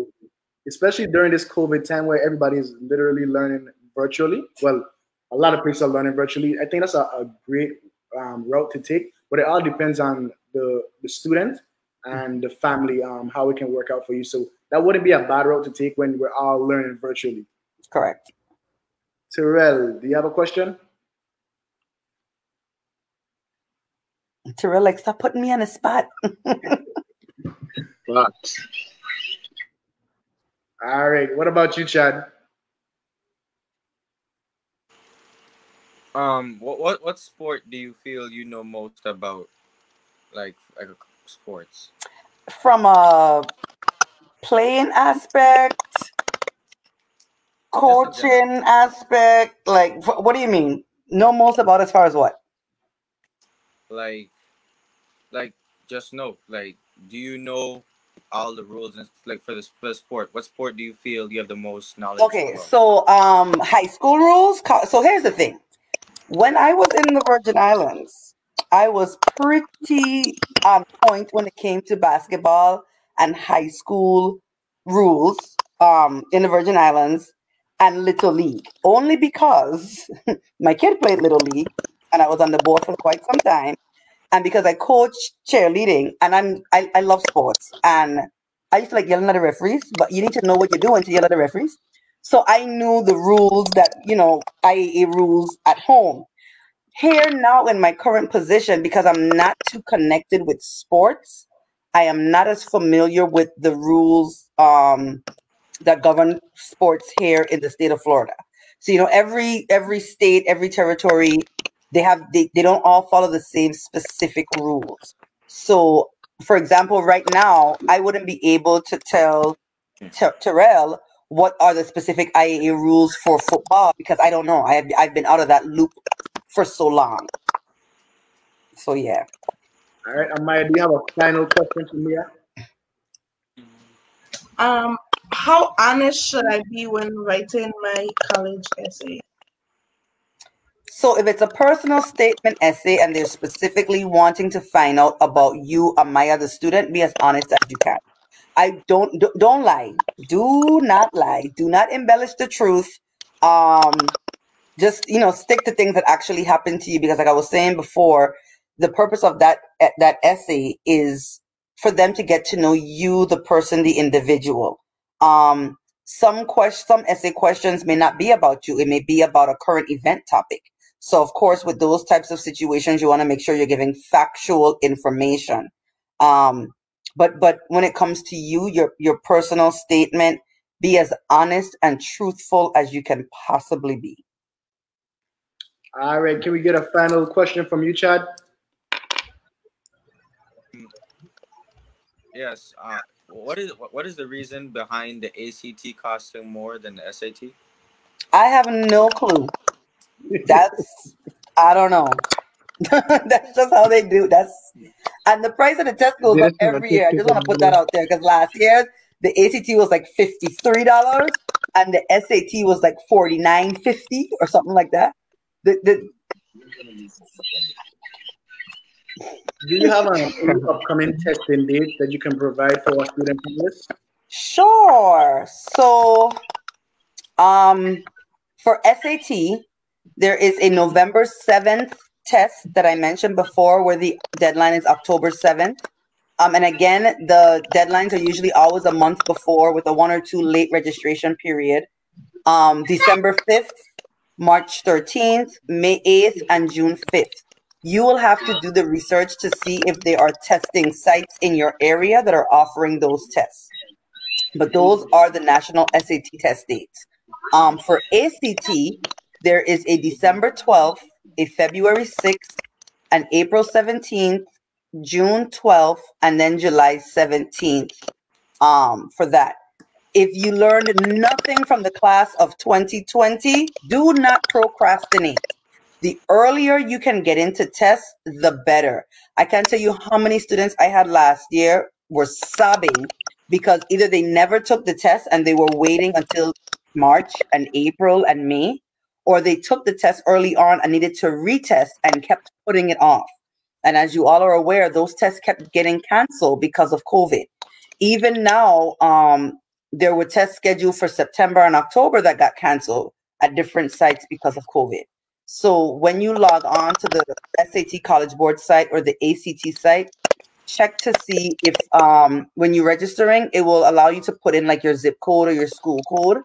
especially during this COVID time where everybody is literally learning virtually. Well, a lot of places are learning virtually. I think that's a great route to take, but it all depends on the student and the family, how it can work out for you. So that wouldn't be a bad route to take when we're all learning virtually. Correct. Terrell, do you have a question? Terrell, stop putting me on the spot. Facts. All right. What about you, Chad? What sport do you feel you know most about, like sports? From a playing aspect, coaching aspect, what do you mean? Know most about as far as what? Like just know. Do you know all the rules and for the sport? What sport do you feel you have the most knowledge? Okay, about? so high school rules. So here's the thing. When I was in the Virgin Islands, I was pretty on point when it came to basketball and high school rules in the Virgin Islands and Little League. Only because my kid played Little League and I was on the board for quite some time. And because I coach cheerleading and I love sports, and I used to like yelling at the referees, but you need to know what you're doing to yell at the referees. So I knew the rules that, IAA rules at home. Here now in my current position, because I'm not too connected with sports, I am not as familiar with the rules that govern sports here in the state of Florida. So, every state, every territory, they don't all follow the same specific rules. So for example, right now, I wouldn't be able to tell Terrell what are the specific IAA rules for football because I don't know. I've been out of that loop for so long. So yeah. All right, Amaya, do you have a final question for Mia? How honest should I be when writing my college essay? So if it's a personal statement essay and they're specifically wanting to find out about you, Amaya, the student, be as honest as you can. Don't lie. Do not lie. Do not embellish the truth. Just stick to things that actually happen to you because, like I was saying before, the purpose of that essay is for them to get to know you, the person, the individual. Some essay questions may not be about you. It may be about a current event topic. So, of course, with those types of situations, you want to make sure you're giving factual information. But when it comes to you, your personal statement, be as honest and truthful as you can possibly be. All right, can we get a final question from you, Chad? Yes. What is the reason behind the ACT costing more than the SAT? I have no clue. I don't know. That's just how they do. And the price of the test goes up every year. I just want to put that out there because last year the ACT was like $53 and the SAT was like $49.50 or something like that. Do you have any upcoming testing dates that you can provide for our student panelists? Sure. So, for SAT, there is a November 7th test that I mentioned before where the deadline is October 7th. And again, the deadlines are usually always a month before with a 1 or 2 late registration period. December 5th, March 13th, May 8th, and June 5th. You will have to do the research to see if there are testing sites in your area that are offering those tests. But those are the national SAT test dates. For ACT, there is a December 12th, a February 6th, an April 17th, June 12th, and then July 17th for that. If you learned nothing from the class of 2020, do not procrastinate. The earlier you can get into tests, the better. I can't tell you how many students I had last year were sobbing because either they never took the test and they were waiting until March and April and May, or they took the test early on and needed to retest and kept putting it off. And as you all are aware, those tests kept getting canceled because of COVID. Even now, there were tests scheduled for September and October that got canceled at different sites because of COVID. So when you log on to the SAT College Board site or the ACT site, check to see if when you're registering, it will allow you to put in like your zip code or your school code,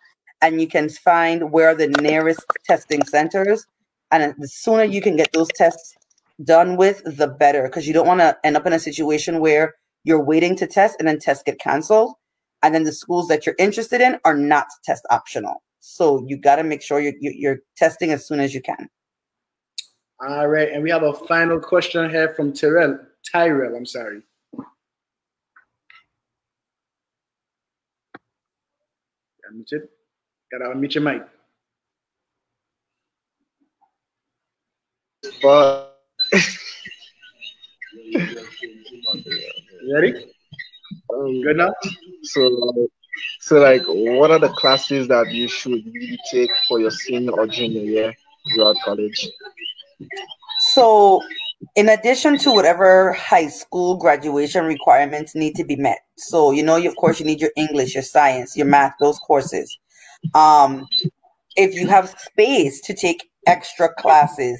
and you can find where the nearest testing centers. And the sooner you can get those tests done with, the better, because you don't want to end up in a situation where you're waiting to test and then tests get canceled, and then the schools that you're interested in are not test optional. So you got to make sure you're testing as soon as you can. All right, and we have a final question here from Tyrell. I'm sorry. Gotta unmute your mic. But Ready? Good enough? So like, what are the classes that you should really take for your senior or junior year throughout college? So in addition to whatever high school graduation requirements need to be met, so of course you need your English, your science, your math, those courses. If you have space to take extra classes,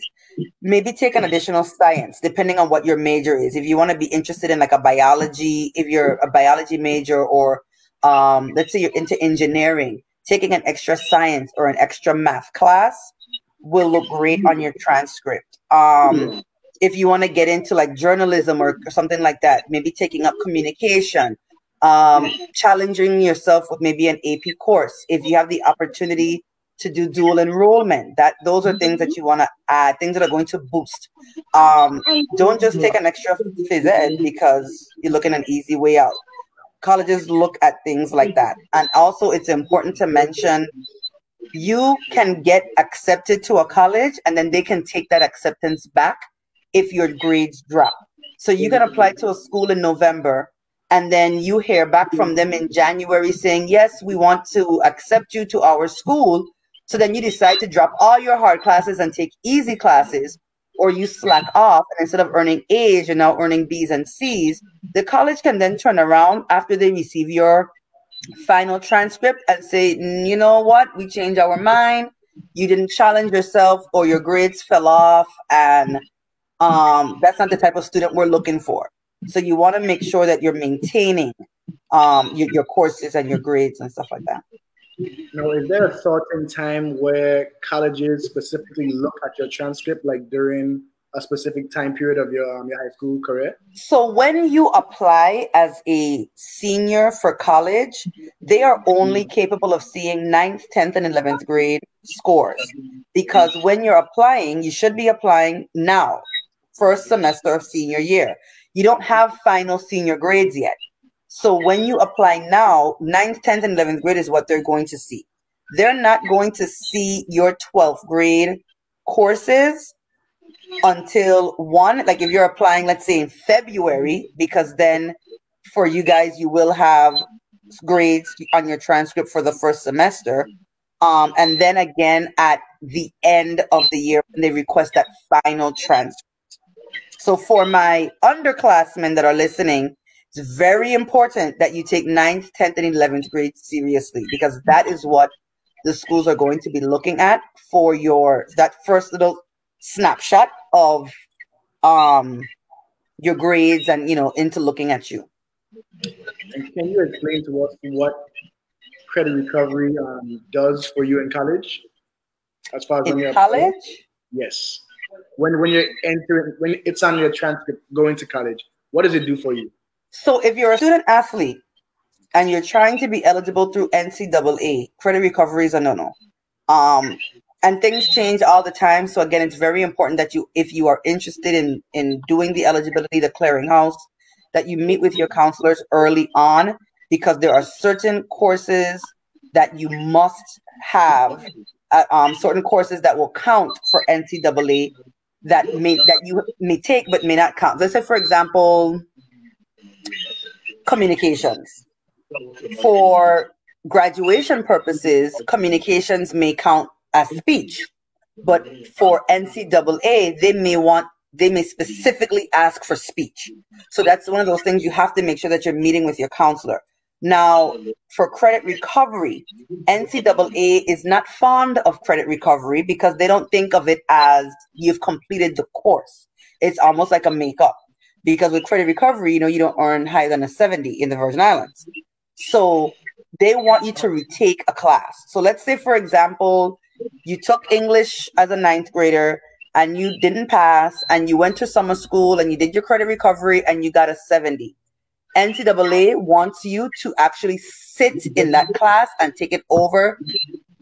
maybe take an additional science, depending on what your major is. If you want to be interested in like a biology, if you're a biology major, or let's say you're into engineering, taking an extra science or an extra math class will look great on your transcript. If you want to get into like journalism or something like that, maybe taking up communication, challenging yourself with maybe an AP course. If you have the opportunity to do dual enrollment. That those are things that you want to add, things that are going to boost. Don't just take an extra phys ed because you're looking at an easy way out. Colleges look at things like that. And also it's important to mention you can get accepted to a college and then they can take that acceptance back if your grades drop. So you can apply to a school in November and then you hear back from them in January saying, yes, we want to accept you to our school. So then you decide to drop all your hard classes and take easy classes, or you slack off and instead of earning A's, you're now earning B's and C's. The college can then turn around after they receive your final transcript and say, you know what, we changed our mind. You didn't challenge yourself or your grades fell off, and that's not the type of student we're looking for. So you want to make sure that you're maintaining your courses and your grades and stuff like that. Now, is there a certain time where colleges specifically look at your transcript, like during a specific time period of your high school career? So when you apply as a senior for college, they are only capable of seeing 9th, 10th, and 11th grade scores. Because when you're applying, you should be applying now, first semester of senior year. You don't have final senior grades yet. So when you apply now, 9th, 10th, and 11th grade is what they're going to see. They're not going to see your 12th grade courses until like if you're applying, let's say in February, because then for you guys, you will have grades on your transcript for the first semester. And then again at the end of the year, when they request that final transcript. So for my underclassmen that are listening, it's very important that you take 9th, 10th, and 11th grade seriously, because that is what the schools are going to be looking at for that first little snapshot of your grades and, into looking at you. And can you explain to us what credit recovery does for you in college? As far as in college? Yes. When you're entering, when it's on your transcript going to college, what does it do for you? So if you're a student athlete and you're trying to be eligible through NCAA, credit recovery is a no-no. And things change all the time. So again, it's very important that if you are interested in doing the eligibility, the clearinghouse, that you meet with your counselors early on, because there are certain courses that you must have, certain courses that will count for NCAA that you may take but may not count. Let's say, for example, communications. For graduation purposes, communications may count as speech, but for NCAA, they may specifically ask for speech. So that's one of those things you have to make sure that you're meeting with your counselor. Now, for credit recovery, NCAA is not fond of credit recovery because they don't think of it as you've completed the course. It's almost like a makeup. Because with credit recovery, you don't earn higher than a 70 in the Virgin Islands. So they want you to retake a class. So let's say, for example, you took English as a 9th grader and you didn't pass, and you went to summer school and you did your credit recovery and you got a 70. NCAA wants you to actually sit in that class and take it over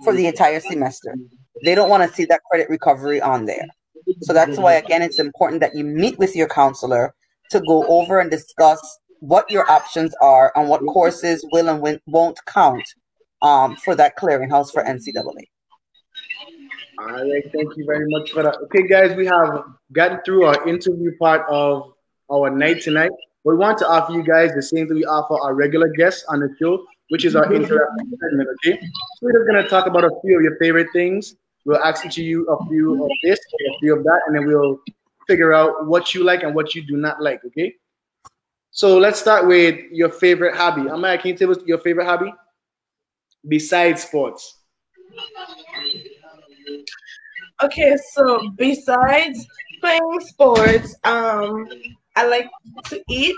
for the entire semester. They don't want to see that credit recovery on there. So that's why, again, it's important that you meet with your counselor to go over and discuss what your options are and what courses will and won't count for that clearinghouse for NCAA. All right, thank you very much for that. Okay, guys, we have gotten through our interview part of our night tonight. We want to offer you guys the same thing we offer our regular guests on the show, which is our interactive segment, okay? So we're just going to talk about a few of your favorite things. We'll ask each of you a few of this, a few of that, and then we'll figure out what you like and what you do not like, okay? So let's start with your favorite hobby. Amaya, can you tell us your favorite hobby? Besides sports. Okay, so besides playing sports, I like to eat.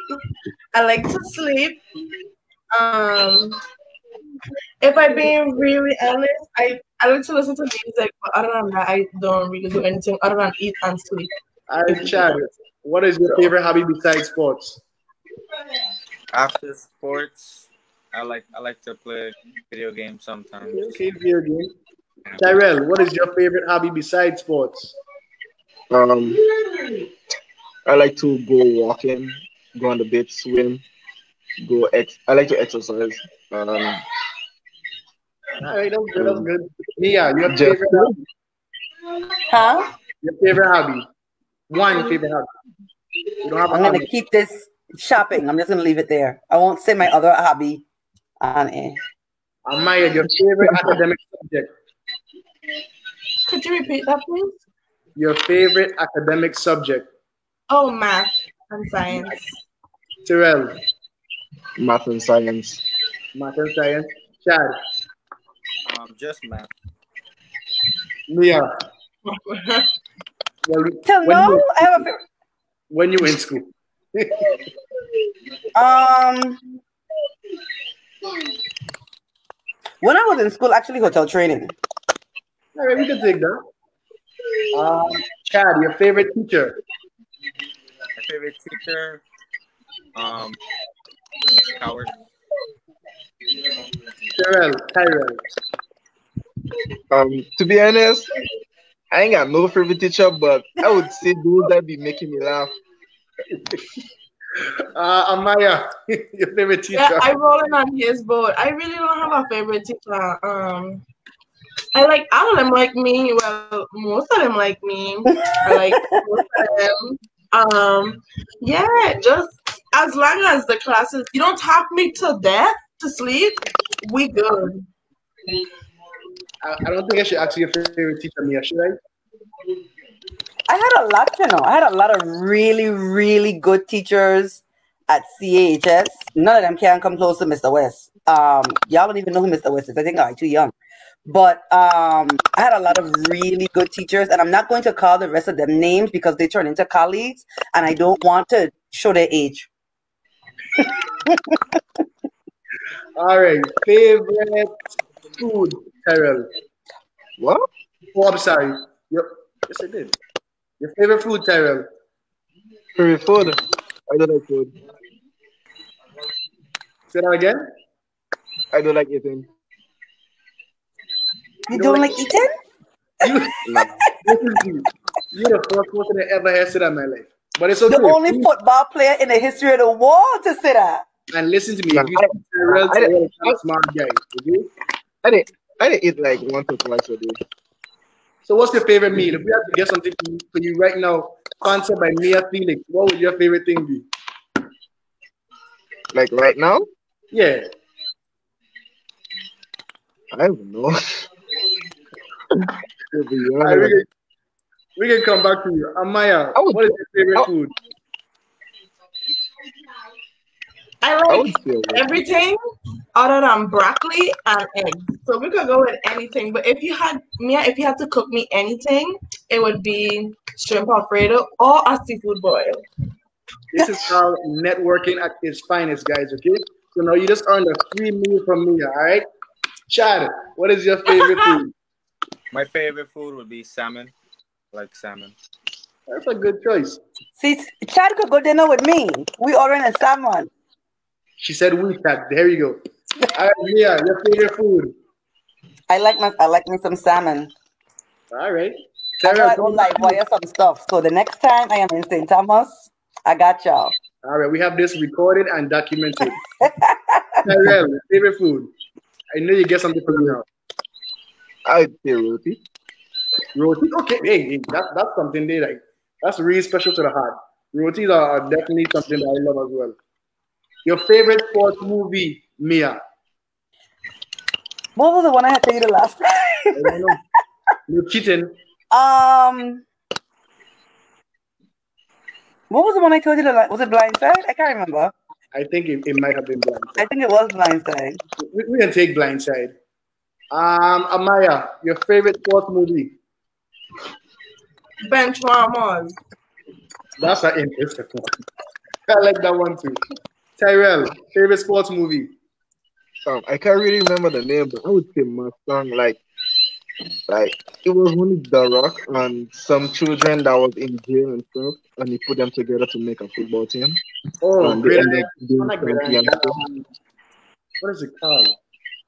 I like to sleep. If I'm being really honest, I like to listen to music, but other than that, I don't really do anything other than eat and sleep. All right, Chad, what is your favorite hobby besides sports? After sports, I like to play video games sometimes. Okay, video game. Tyrell, what is your favorite hobby besides sports? Um, I like to go walking, go on the beach, swim, I like to exercise. Um, All right, that's good. That's um, good. Mia, your just favorite hobby? Huh? Your favorite hobby? One favorite hobby. You don't have a I'm gonna hobby. keep this shopping. I'm just gonna leave it there. I won't say my other hobby on air. Amaya, your favorite academic subject? Could you repeat that, please? Your favorite academic subject? Oh, math and science. Tyrell, math and science. math and science. Chad, Just math. Mia, well, So when no, you I have a favorite. when you in school? Um, when I was in school, actually hotel training. All right, we can take that. Chad, your favorite teacher? My favorite teacher, Miss Coward. Tyrell. To be honest, I ain't got no favorite teacher, but I would say those that be making me laugh. Amaya, your favorite Yeah, teacher? I rolling on his boat. I really don't have a favorite teacher. I like all of them like me. Well, most of them like me. I like most of them. Yeah, just as long as the classes, you don't talk me to death to sleep, we good. I don't think I should ask you your favorite teacher, Mia. Should I? I had a lot, I had a lot of really, really good teachers at CAHS. None of them can come close to Mr. West. Y'all don't even know who Mr. West is. I think I'm too young. But I had a lot of really good teachers, and I'm not going to call the rest of them names because they turn into colleagues, and I don't want to show their age. All right, favorite food, Tyrell. What? Oh, I'm sorry. Yes, I did. Your favorite food, Tyrell. Favorite food? I don't like food. Say that again. I don't like eating. You don't like eating? You, No. listen to me. You're the first person that ever has said that in my life. But it's okay. The only football player in the history of the world to say that. And listen to me. No, If you see Tyrell, Tyrell is a smart guy. Okay? I didn't eat like once or twice a day. So what's your favorite meal? If we had to get something for you right now, sponsored by Mia Felix, what would your favorite thing be? Like right now? Yeah. I don't know. To be All right, honest, we can come back to you. Amaya, I would, what is your favorite I, food? I I like would say everything other than broccoli and eggs. So we could go with anything. But if you had to cook me anything, it would be shrimp alfredo or a seafood boil. This is called networking at its finest, guys, okay? So now you just earned a free meal from Mia, all right? Chad, what is your favorite food? My favorite food would be salmon. I like salmon. That's a good choice. See, Chad could go dinner with me. We ordering a salmon. She said we, Chad. There you go. All right, Mia, your favorite food? I like me some salmon. All right. I know Sarah, I don't like wire some stuff. So the next time I am in St. Thomas, I got y'all. all right, we have this recorded and documented. Tyrell, your favorite food? I know you get something from me now. I'd say roti. Roti. Okay, hey, that's something they like. That's really special to the heart. Rotis are definitely something that I love as well. Your favorite sports movie, Mia? What was the one I had to you the last I time? don't know. You're cheating. What was the one I told you the last? Was it Blindside? I can't remember. I think it might have been Blindside. I think it was Blindside. We can take Blindside. Amaya, your favorite sports movie? Benchwarmers. That's an interesting one. I like that one too. Tyrell, favorite sports movie? I can't really remember the name, but I would say Mustang. Like it was only The Rock and some children that was in jail and stuff, and he put them together to make a football team. Oh, And they great ended idea. up doing I like great something idea. else. What is it called?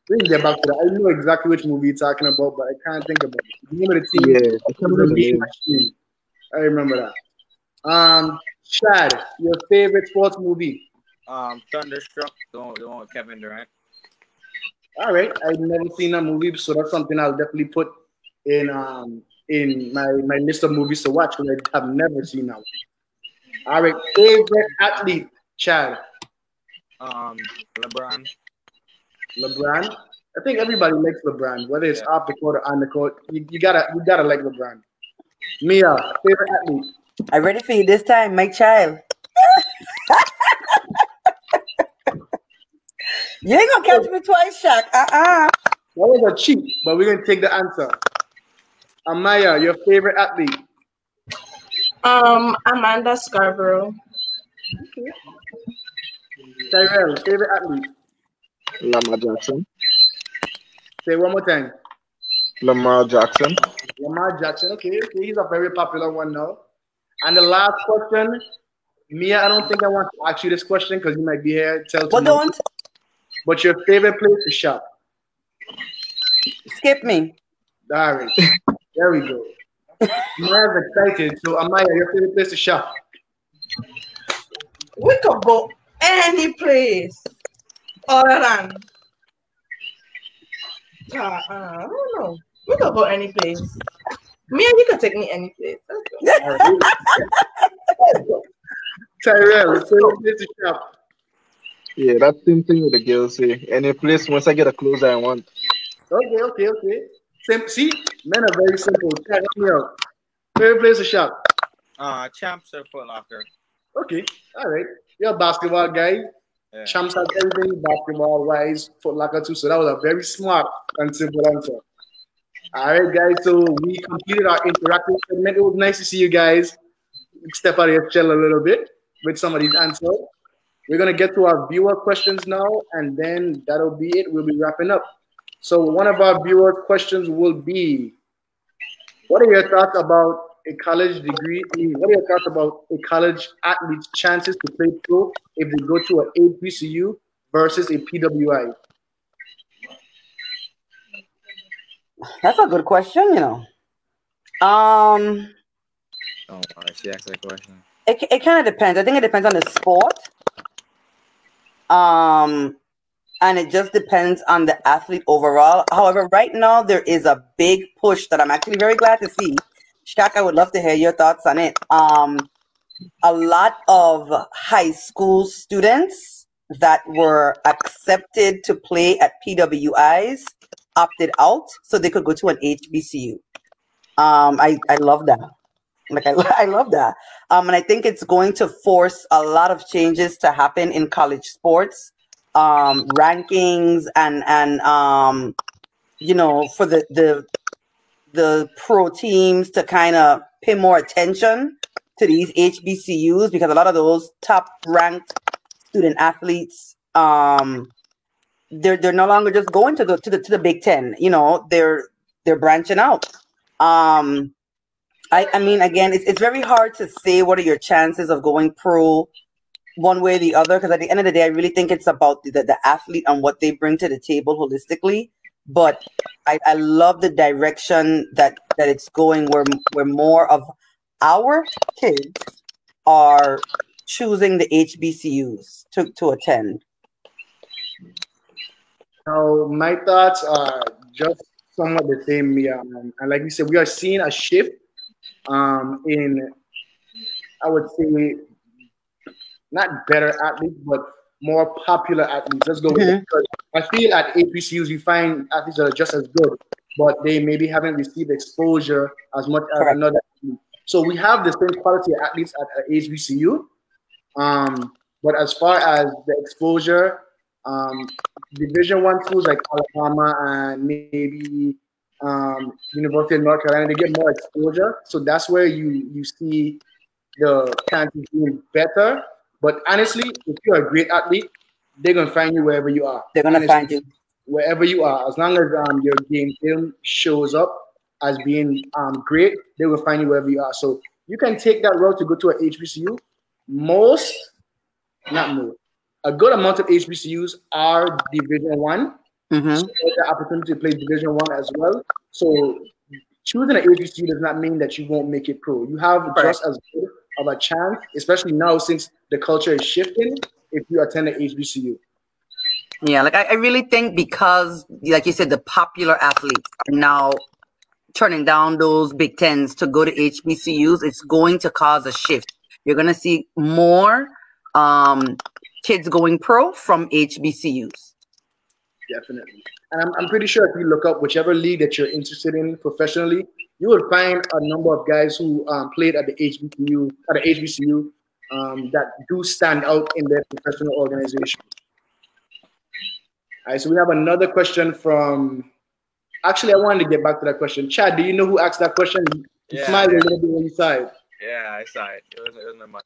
We can get back to that. I know exactly which movie you're talking about, but I can't think about it. The name of the team Yeah, I can't was the remember the Mean name. Machine. I remember that. Chad, your favorite sports movie? Thunderstruck, the one with Kevin Durant. All right, I've never seen that movie, so that's something I'll definitely put in my list of movies to watch because I have never seen that one. All right, favorite athlete, Chad. LeBron. LeBron. I think everybody likes LeBron, whether it's Yeah. off the court or on the court. You gotta like LeBron. Mia, favorite athlete. I'm ready for you this time, my child. You ain't gonna catch me twice, Shaq. That was a cheat, but we're gonna take the answer. Amaya, your favorite athlete. Amanda Scarborough. Tyrell, favorite athlete. Lamar Jackson. Say it one more time. Lamar Jackson. Lamar Jackson. Okay, he's a very popular one now. And the last question, Mia, I don't think I want to ask you this question because you might be here till Well, tomorrow. don't But your favorite place to shop? skip me. All right, there we go. Maya's excited. So Amaya, your favorite place to shop? We could go any place other than I don't know. We could go any place. Me and you could take me any place. Let's go. All right. Tyrell, favorite place to shop? Yeah, that same thing with the girls say. Any place once I get a clothes I want. Okay. See, men are very simple. Check me out. Favorite place to shop? Champs or Foot Locker. Okay, all right. You're a basketball guy. Yeah. Champs has everything basketball wise, Foot Locker too. So that was a very smart and simple answer. All right, guys. So we completed our interactive segment. It was nice to see you guys step out of your shell a little bit with some of these answers. We're gonna get to our viewer questions now, and then that'll be it. We'll be wrapping up. So one of our viewer questions will be, what are your thoughts about a college degree? What are your thoughts about a college athlete's chances to play pro if they go to an HBCU versus a PWI? That's a good question, you know. Oh, she asked that question. It kind of depends. I think it depends on the sport. And it just depends on the athlete overall. However, right now there is a big push that I'm actually very glad to see. Shaq, I would love to hear your thoughts on it. A lot of high school students that were accepted to play at PWIs opted out so they could go to an HBCU. I love that. Like I love that. And I think it's going to force a lot of changes to happen in college sports, rankings and you know, for the pro teams to kind of pay more attention to these HBCUs, because a lot of those top ranked student athletes, they're no longer just going to the Big Ten. You know, they're branching out. I mean, again, it's very hard to say what are your chances of going pro one way or the other, because at the end of the day, I really think it's about the athlete and what they bring to the table holistically. But I love the direction that it's going, where more of our kids are choosing the HBCUs to attend. Now, my thoughts are just somewhat the same. Yeah, and like you said, we are seeing a shift in, I would say, not better athletes, but more popular athletes. Let's go with it. Because I feel at HBCUs, you find athletes that are just as good, but they maybe haven't received exposure as much as Correct. another athlete. So we have the same quality of athletes at HBCU. But as far as the exposure, Division One schools like Alabama and maybe University of North Carolina, they get more exposure. So that's where you see the chances being better. But honestly, if you're a great athlete, they're gonna find you wherever you are. They're gonna find you wherever you are. As long as your game film shows up as being great, they will find you wherever you are. So you can take that route to go to a HBCU. Not most, a good amount of HBCUs are Division One, Mm-hmm. So there's the opportunity to play Division One as well. So choosing an HBCU does not mean that you won't make it pro. You have Correct. just as good of a chance, especially now since the culture is shifting, if you attend an HBCU. Yeah, like I really think because, like you said, the popular athletes are now turning down those Big Tens to go to HBCUs, it's going to cause a shift. You're going to see more kids going pro from HBCUs. Definitely. And I'm pretty sure if you look up whichever league that you're interested in professionally, you will find a number of guys who played at the HBCU that do stand out in their professional organization. All right, so we have another question from. Actually, I wanted to get back to that question. Chad, do you know who asked that question? You smiled a little bit when you saw it. Yeah, I saw it. It was my.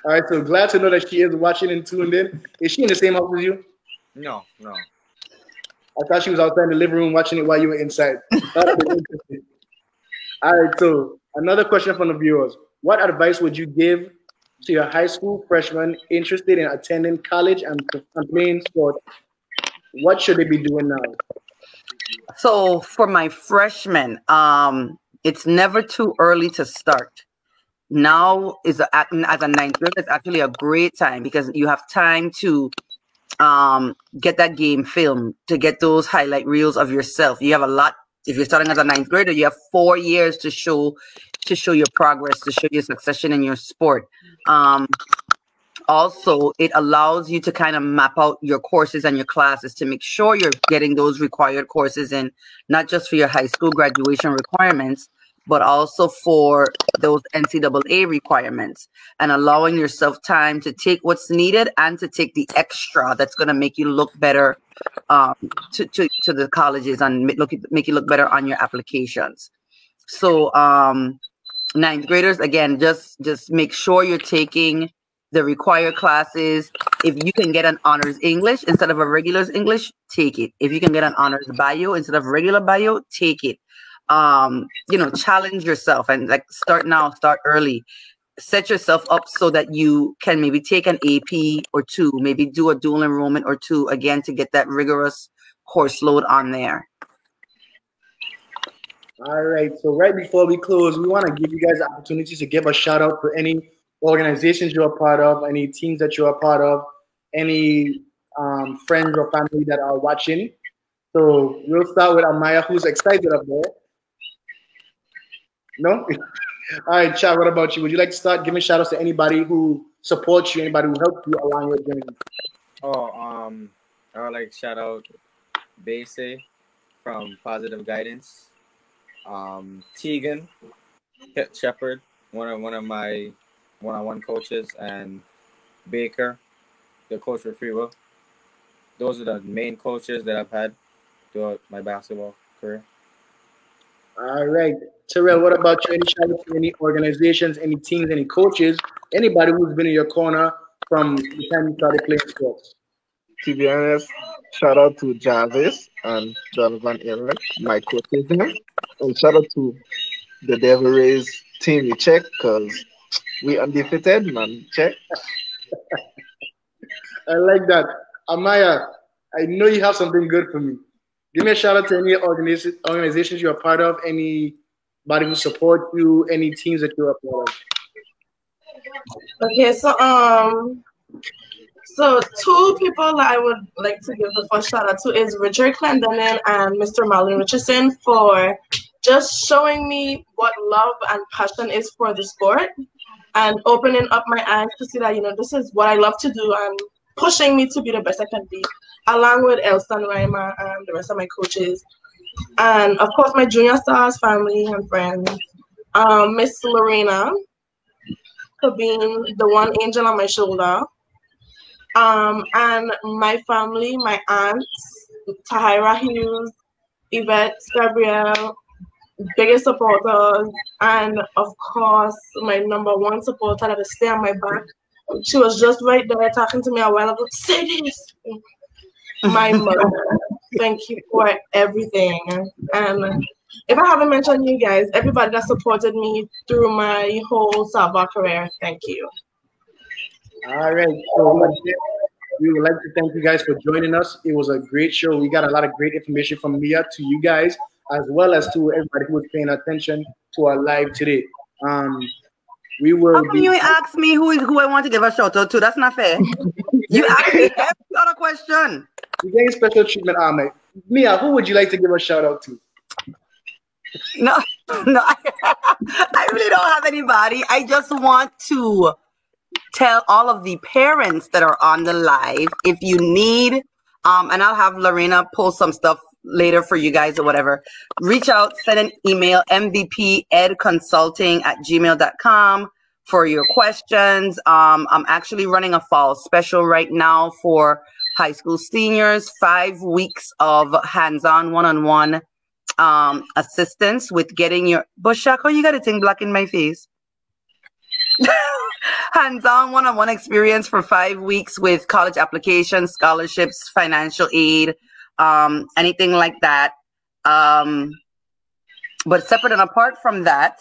All right, so glad to know that she is watching and tuned in. Is she in the same house as you? No. I thought she was outside in the living room watching it while you were inside. All right, so another question from the viewers. What advice would you give to your high school freshmen interested in attending college and playing sports? What should they be doing now? So for my freshmen, it's never too early to start. Now is as a ninth grade, it's actually a great time because you have time to get that game film, to get those highlight reels of yourself. You have a lot. If you're starting as a ninth grader, you have 4 years to show your progress, to show your succession in your sport. Also, it allows you to kind of map out your courses and your classes to make sure you're getting those required courses in, not just for your high school graduation requirements, but also for those NCAA requirements, and allowing yourself time to take what's needed and to take the extra that's going to make you look better to the colleges and make you look better on your applications. So ninth graders, again, just make sure you're taking the required classes. If you can get an honors English instead of a regular English, take it. If you can get an honors bio instead of regular bio, take it. Challenge yourself and like start early. Set yourself up so that you can maybe take an AP or two, maybe do a dual enrollment or two, again, to get that rigorous course load on there. All right. So right before we close, we want to give you guys the opportunity to give a shout out to any organizations you're a part of, any teams that you're a part of, any friends or family that are watching. So we'll start with Amaya, who's excited up there. No? All right, Chad, what about you? Would you like to start giving shout outs to anybody who supports you, anybody who helped you along your journey? I would like to shout out Base from Positive Guidance, Tegan Shepard, one of my one-on-one coaches, and Baker, the coach for Free Will. Those are the main coaches that I've had throughout my basketball career. All right. Terrell, what about you? Any shout out to any organizations, any teams, any coaches, anybody who's been in your corner from the time you started playing sports? To be honest, shout out to Jarvis and Donovan Aaron, my coaches there. And shout out to the Devil Rays team you check, because we undefeated, man. Check. I like that. Amaya, I know you have something good for me. Give me a shout out to any organizations you're a part of, anybody who support you, any teams that you're a part of. Okay, so two people that I would like to give the first shout out to is Richard Clendenin and Mr. Marlon Richardson for just showing me what love and passion is for the sport and opening up my eyes to see that, this is what I love to do and pushing me to be the best I can be, along with Elston Reimer and the rest of my coaches. And of course, my Junior Stars family and friends. Miss Lorena for being the one angel on my shoulder. And my family, my aunts, Tahira Hughes, Yvette, Gabrielle, biggest supporters, and of course, my number one supporter that will stay on my back. She was just right there talking to me a while ago. Say this. My mother. Thank you for everything. And if I haven't mentioned you guys, everybody that supported me through my whole softball career, thank you. All right. So We would like to thank you guys for joining us. It was a great show. We got a lot of great information from Mia to you guys, as well as to everybody who was paying attention to our live today. We will. How come you ask me who I want to give a shout out to? That's not fair. You asked me every other question. You're getting special treatment, Ahmed. Mia, who would you like to give a shout out to? No, I really don't have anybody. I just want to tell all of the parents that are on the live, if you need, and I'll have Lorena post some stuff later for you guys or whatever, reach out, send an email, mvpedconsulting@gmail.com for your questions. I'm actually running a fall special right now for high school seniors, 5 weeks of hands-on one-on-one assistance with getting your Bushak. Oh, you got a thing black in my face. Hands-on one-on-one experience for 5 weeks with college applications, scholarships, financial aid, anything like that. But separate and apart from that,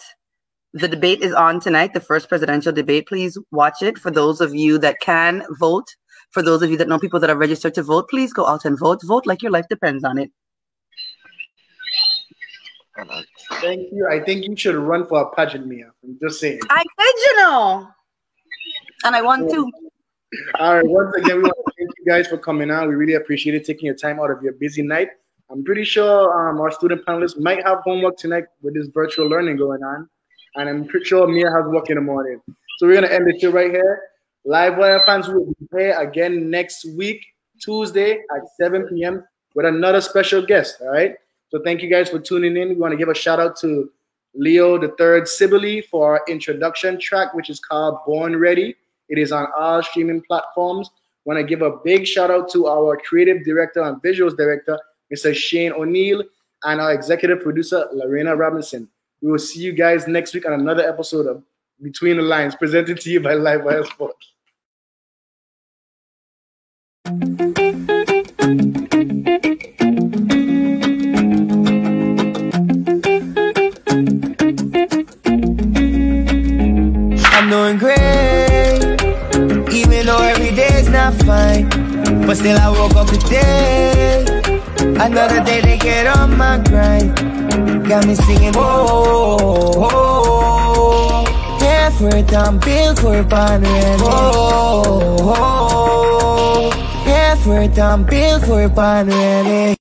the debate is on tonight, the first presidential debate. Please watch it. For those of you that can vote, for those of you that know people that are registered to vote, please go out and vote. Vote like your life depends on it. Thank you. I think you should run for a pageant, Mia. I'm just saying. I did, you know. And I want to. All right. Once again, we want to thank you guys for coming on. We really appreciate it, taking your time out of your busy night. I'm pretty sure our student panelists might have homework tonight with this virtual learning going on. And I'm pretty sure Mia has work in the morning. So we're going to end the show right here. Live Wire fans will be here again next week, Tuesday at 7 p.m. with another special guest. All right. So thank you guys for tuning in. We want to give a shout out to Leo III Sibley for our introduction track, which is called Born Ready. It is on all streaming platforms. Want to give a big shout out to our creative director and visuals director, Mr. Shane O'Neill, and our executive producer, Lorena Robinson. We will see you guys next week on another episode of Between the Lines, presented to you by Live Wire Sports. I'm doing great, even though every day's not fine. But still I woke up today, another day to get on my grind. Got me singing, whoa, whoa, effort, I'm built for born ready. Whoa, whoa, effort, I'm built for born ready.